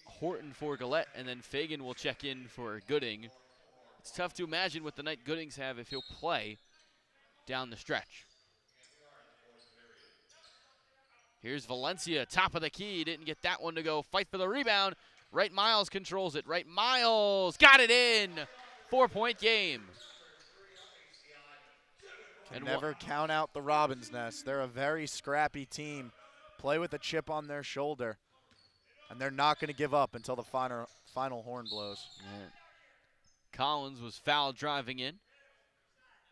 Horton for Gillette, and then Fagan will check in for Gooding. It's tough to imagine what the night Goodings have if he'll play down the stretch. Here's Valencia, top of the key, didn't get that one to go. Fight for the rebound, Wright Miles controls it. Wright Miles got it in. 4-point game. Can never count out the Robin's Nest. They're a very scrappy team. Play with a chip on their shoulder. And they're not going to give up until the final horn blows. And Collins was foul driving in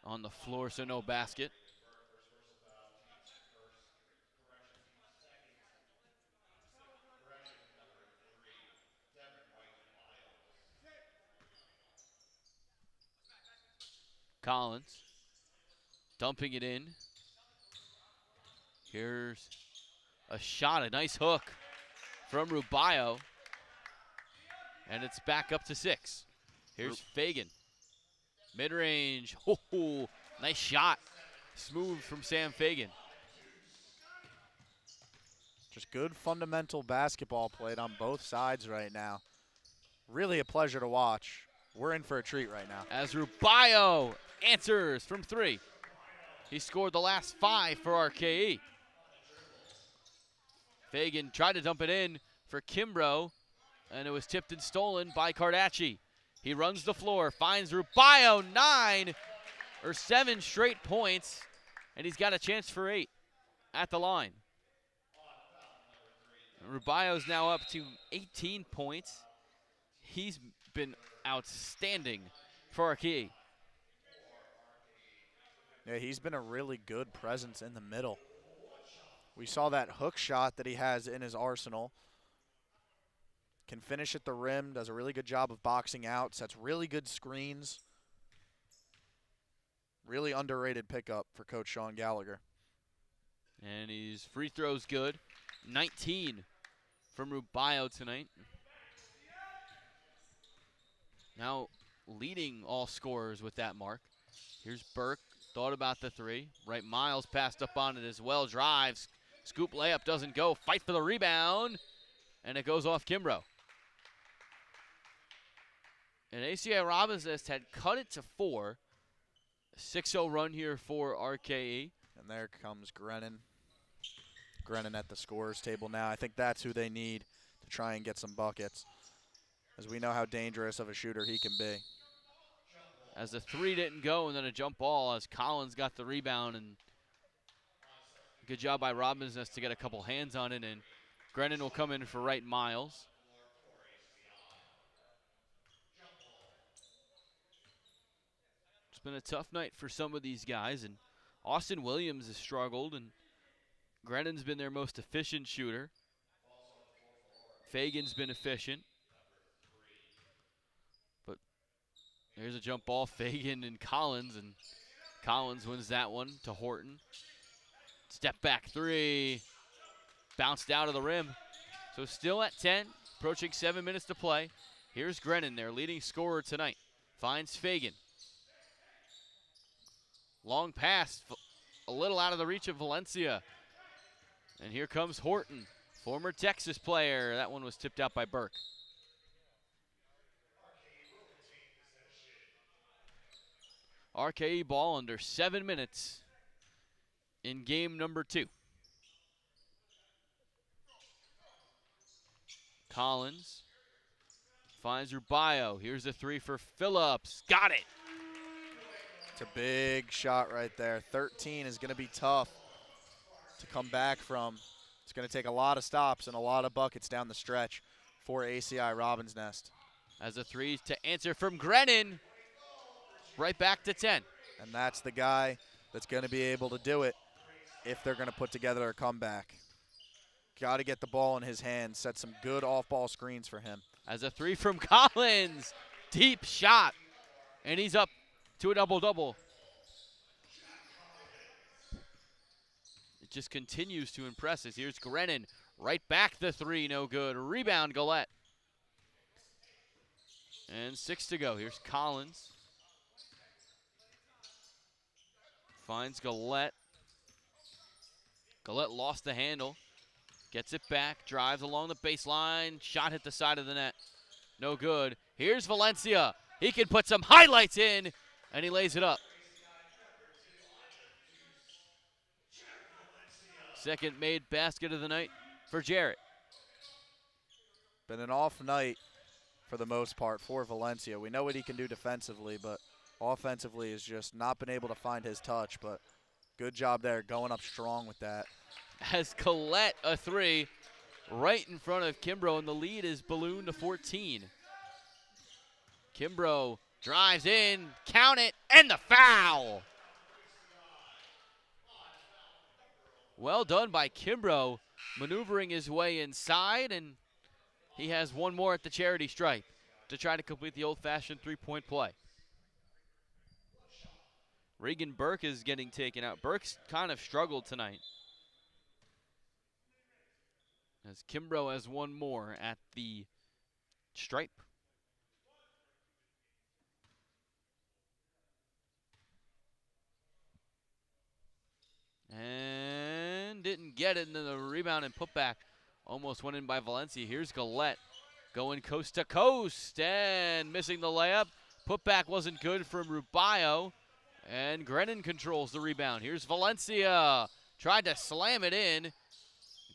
on the floor, so no basket. Collins dumping it in. Here's a shot, a nice hook from Rubio. And it's back up to 6. Here's Fagan. Mid-range. Oh, nice shot. Smooth from Sam Fagan. Just good fundamental basketball played on both sides right now. Really a pleasure to watch. We're in for a treat right now. As Rubio answers from 3. He scored the last 5 for RKE. Fagan tried to dump it in for Kimbrough, and it was tipped and stolen by Cardacci. He runs the floor, finds Rubio, 7 straight points, and he's got a chance for 8 at the line. Rubio's now up to 18 points. He's been outstanding for RKE. Yeah, he's been a really good presence in the middle. We saw that hook shot that he has in his arsenal. Can finish at the rim, does a really good job of boxing out, sets really good screens. Really underrated pickup for Coach Sean Gallagher. And his free throw's good. 19 from Rubio tonight. Now leading all scorers with that mark. Here's Burke, thought about the 3. Wright Miles passed up on it as well, drives. Scoop layup doesn't go, fight for the rebound, and it goes off Kimbrough. And ACI-Robin had cut it to 4. A 6-0 run here for RKE. And there comes Grennan. Grennan at the scorers table now. I think that's who they need to try and get some buckets, as we know how dangerous of a shooter he can be. As the 3 didn't go, and then a jump ball as Collins got the rebound, and good job by Robin's Nest to get a couple hands on it, and Grennan will come in for Wright Miles. It's been a tough night for some of these guys, and Austin Williams has struggled, and Grennan's been their most efficient shooter. Fagan's been efficient. But here's a jump ball, Fagan and Collins, and Collins wins that one to Horton. Step back 3, bounced out of the rim. So still at 10, approaching 7 minutes to play. Here's Grennan, their leading scorer tonight. Finds Fagan. Long pass, a little out of the reach of Valencia. And here comes Horton, former Texas player. That one was tipped out by Burke. RKE ball under 7 minutes in game number 2. Collins finds Rubio. Here's a 3 for Phillips. Got it. It's a big shot right there. 13 is going to be tough to come back from. It's going to take a lot of stops and a lot of buckets down the stretch for ACI-Robin's Nest. As a 3 to answer from Grennan. Right back to 10. And that's the guy that's going to be able to do it if they're going to put together a comeback. Got to get the ball in his hands, set some good off-ball screens for him. As a 3 from Collins. Deep shot. And he's up to a double-double. It just continues to impress us. Here's Grennan. Right back the 3, no good. Rebound, Gillette. And 6 to go. Here's Collins. Finds Gillette. Gillette lost the handle. Gets it back, drives along the baseline. Shot hit the side of the net. No good. Here's Valencia. He can put some highlights in, and he lays it up. Second made basket of the night for Jarrett. Been an off night for the most part for Valencia. We know what he can do defensively, but offensively has just not been able to find his touch. But good job there, going up strong with that. As Collette a three right in front of Kimbrough, and the lead is ballooned to 14. Kimbrough drives in, count it, and the foul. Well done by Kimbrough, maneuvering his way inside, and he has one more at the charity stripe to try to complete the old-fashioned three-point play. Regan Burke is getting taken out. Burke's kind of struggled tonight, as Kimbrough has one more at the stripe. And didn't get it, and then the rebound and putback almost went in by Valencia. Here's Gillette going coast to coast and missing the layup. Putback wasn't good from Rubio, and Grennan controls the rebound. Here's Valencia, tried to slam it in.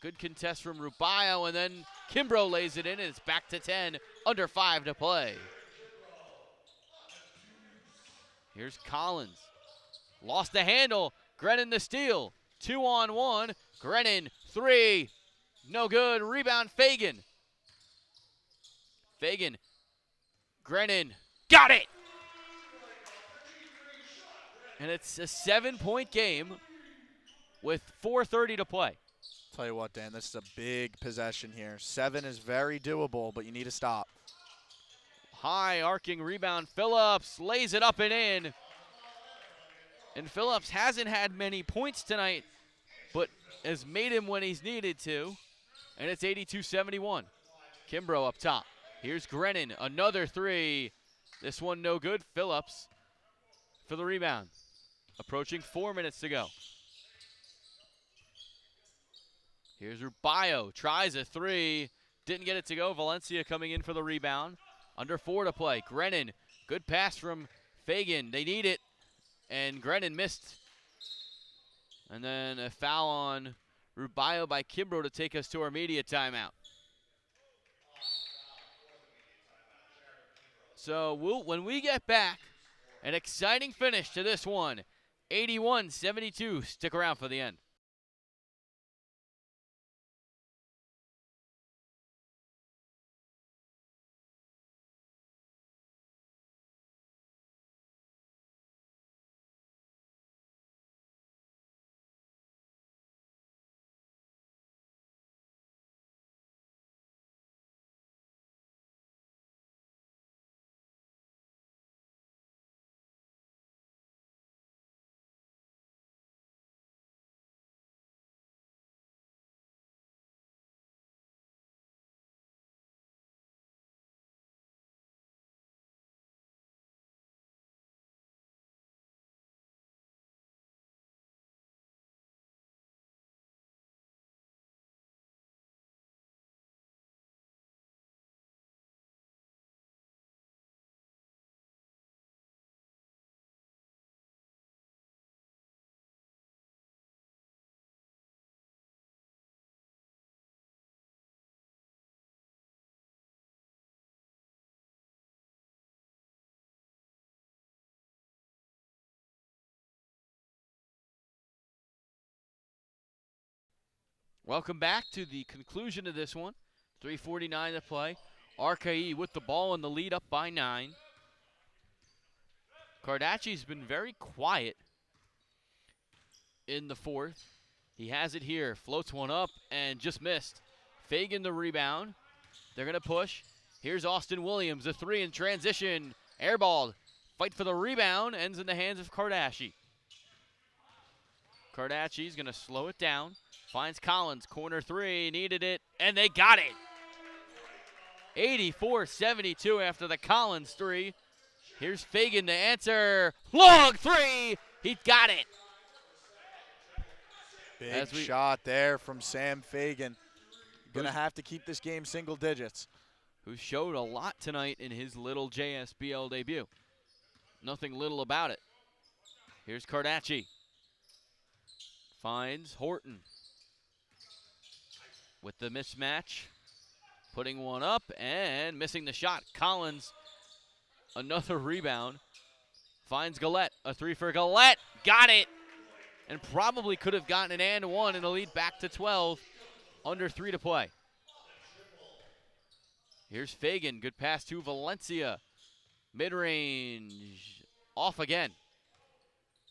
Good contest from Rubio, and then Kimbrough lays it in, and it's back to 10, under 5 to play. Here's Collins, lost the handle. Grennan the steal, 2-on-1. Grennan, three, no good. Rebound, Fagan. Fagan, Grennan, got it! And it's a 7-point game with 4:30 to play. Tell you what, Dan, this is a big possession here. 7 is very doable, but you need to stop. High arcing rebound, Phillips lays it up and in. And Phillips hasn't had many points tonight, but has made him when he's needed to. And it's 82-71. Kimbrough up top. Here's Grennan, another three. This one no good. Phillips for the rebound. Approaching 4 minutes to go. Here's Rubio, tries a three. Didn't get it to go. Valencia coming in for the rebound. Under 4 to play. Grennan, good pass from Fagan. They need it. And Grennan missed. And then a foul on Rubio by Kimbrough to take us to our media timeout. So when we get back, an exciting finish to this one. 81-72. Stick around for the end. Welcome back to the conclusion of this one. 3:49 to play. RKE with the ball in the lead, up by 9. Cardacci's been very quiet in the fourth. He has it here, floats one up and just missed. Fagan the rebound. They're going to push. Here's Austin Williams, a three in transition. Airballed. Fight for the rebound, ends in the hands of Cardacci. Cardacci's going to slow it down. Finds Collins, corner three, needed it, and they got it. 84-72 after the Collins three. Here's Fagan to answer. Long three, he got it. Big shot there from Sam Fagan. Gonna have to keep this game single digits. Who showed a lot tonight in his little JSBL debut. Nothing little about it. Here's Cardacci. Finds Horton. With the mismatch, putting one up and missing the shot. Collins, another rebound. Finds Gillette. A three for Gillette. Got it. And probably could have gotten an and one and a lead back to 12. Under 3 to play. Here's Fagan. Good pass to Valencia. Mid-range. Off again.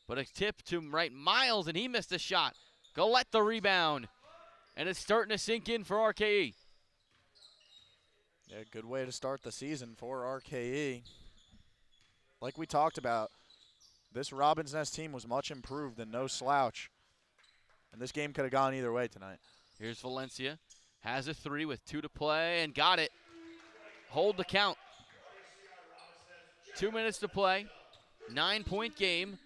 But a tip to right Miles, and he missed a shot. Gillette the rebound. And it's starting to sink in for RKE. Yeah, good way to start the season for RKE. Like we talked about, this Robin's Nest team was much improved and no slouch. And this game could have gone either way tonight. Here's Valencia. Has a three with 2 to play and got it. Hold the count. 2 minutes to play. 9-point game.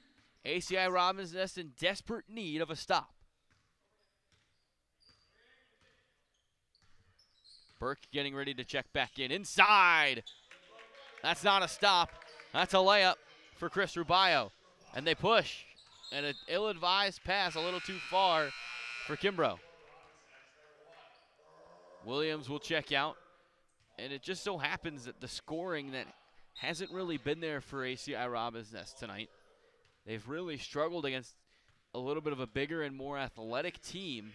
ACI-Robin's Nest in desperate need of a stop. Burke getting ready to check back in. Inside. That's not a stop. That's a layup for Chris Rubio. And they push. And an ill-advised pass a little too far for Kimbrough. Williams will check out. And it just so happens that the scoring that hasn't really been there for ACI-Robin's Nest tonight. They've really struggled against a little bit of a bigger and more athletic team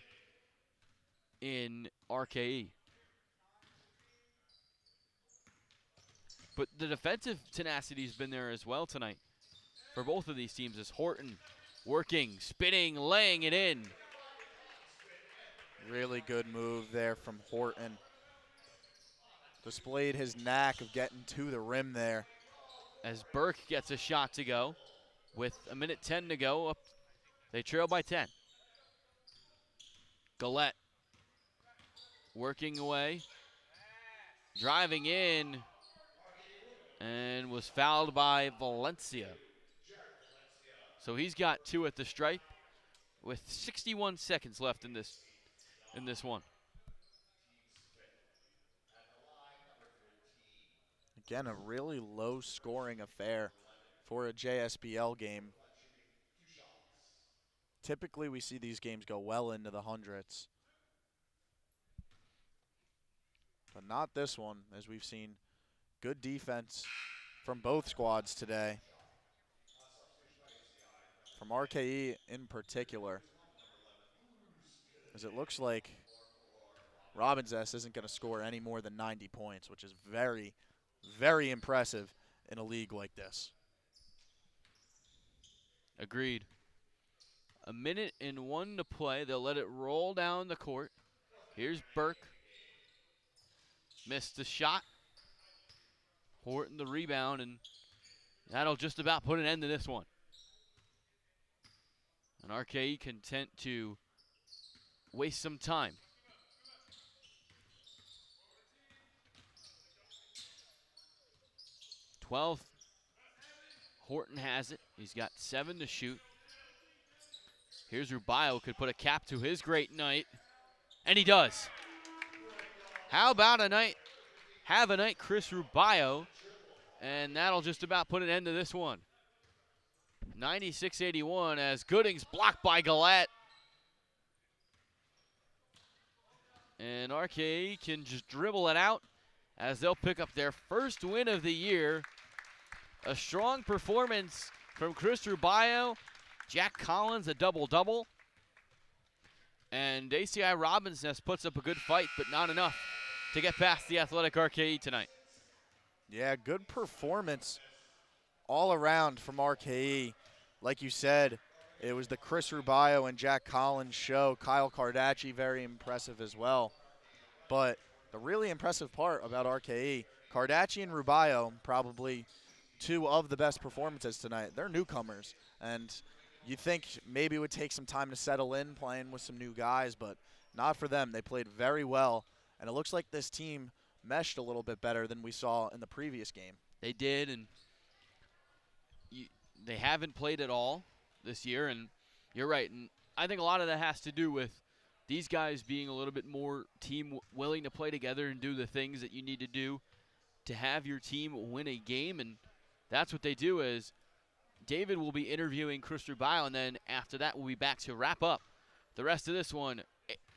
in RKE. But the defensive tenacity's been there as well tonight for both of these teams as Horton working, spinning, laying it in. Really good move there from Horton. Displayed his knack of getting to the rim there. As Burke gets a shot to go with 1:10 to go. Up, they trail by 10. Gillette working away, driving in, and was fouled by Valencia. So he's got 2 at the stripe with 61 seconds left in this one. Again, a really low-scoring affair for a JSBL game. Typically, we see these games go well into the hundreds. But not this one, as we've seen good defense from both squads today. From RKE in particular. As it looks like Robin's Nest isn't going to score any more than 90 points, which is very, very impressive in a league like this. Agreed. 1:01 to play. They'll let it roll down the court. Here's Burke. Missed the shot. Horton the rebound, and that'll just about put an end to this one. And RKE content to waste some time. Horton has it. He's got 7 to shoot. Here's Rubio, could put a cap to his great night. And he does. How about a night? Have a night, Chris Rubio. And that'll just about put an end to this one. 96-81 as Gooding's blocked by Gillette. And RKE can just dribble it out as they'll pick up their first win of the year. A strong performance from Chris Rubio. Jack Collins, a double-double. And ACI-Robin's Nest puts up a good fight, but not enough to get past the athletic RKE tonight. Yeah, good performance all around from RKE. Like you said, it was the Chris Rubio and Jack Collins show. Kyle Cardacci, very impressive as well. But the really impressive part about RKE, Cardacci and Rubio, probably 2 of the best performances tonight. They're newcomers, and you think maybe it would take some time to settle in playing with some new guys, but not for them. They played very well, and it looks like this team meshed a little bit better than we saw in the previous game. They did, and they haven't played at all this year, and you're right. And I think a lot of that has to do with these guys being a little bit more team willing to play together and do the things that you need to do to have your team win a game, and that's what they do. Is David will be interviewing Chris Rubio, and then after that we'll be back to wrap up the rest of this one.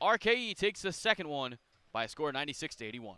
RKE takes the second one by a score of 96-81.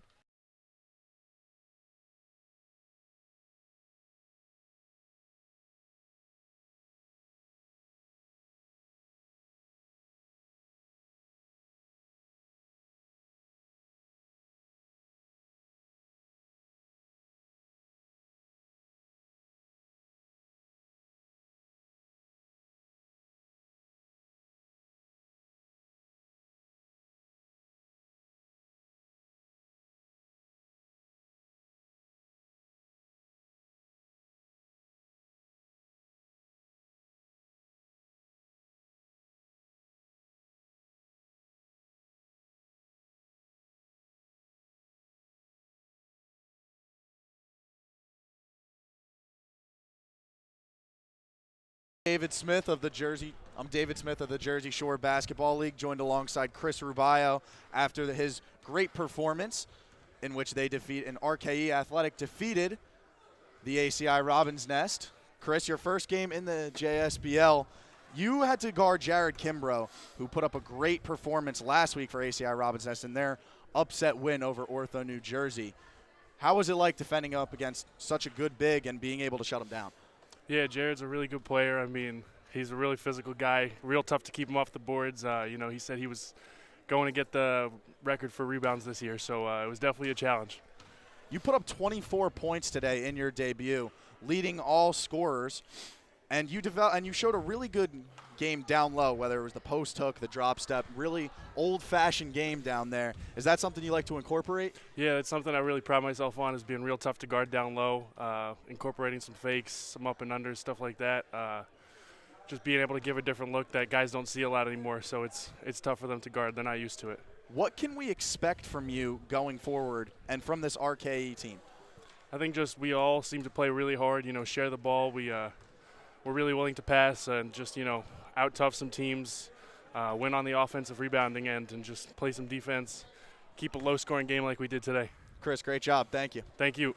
David Smith of the Jersey. I'm David Smith of the Jersey Shore Basketball League, joined alongside Chris Rubio after his great performance in which they defeat an RKE Athletic defeated the ACI Robin's Nest. Chris, your first game in the JSBL, you had to guard Jared Kimbrough, who put up a great performance last week for ACI Robin's Nest in their upset win over Ortho, New Jersey. How was it like defending up against such a good big and being able to shut him down? Yeah, Jared's a really good player. I mean, he's a really physical guy. Real tough to keep him off the boards. He said he was going to get the record for rebounds this year, so it was definitely a challenge. You put up 24 points today in your debut, leading all scorers, and you showed a really good game down low, whether it was the post hook, the drop step, really old-fashioned game down there. Is that something you like to incorporate? Yeah, it's something I really pride myself on, is being real tough to guard down low, incorporating some fakes, some up and unders, stuff like that. Just being able to give a different look that guys don't see a lot anymore, so it's tough for them to guard. They're not used to it. What can we expect from you going forward and from this RKE team? I think just we all seem to play really hard, share the ball. We're really willing to pass and just, out-tough some teams, win on the offensive rebounding end, and just play some defense, keep a low-scoring game like we did today. Chris, great job. Thank you. Thank you.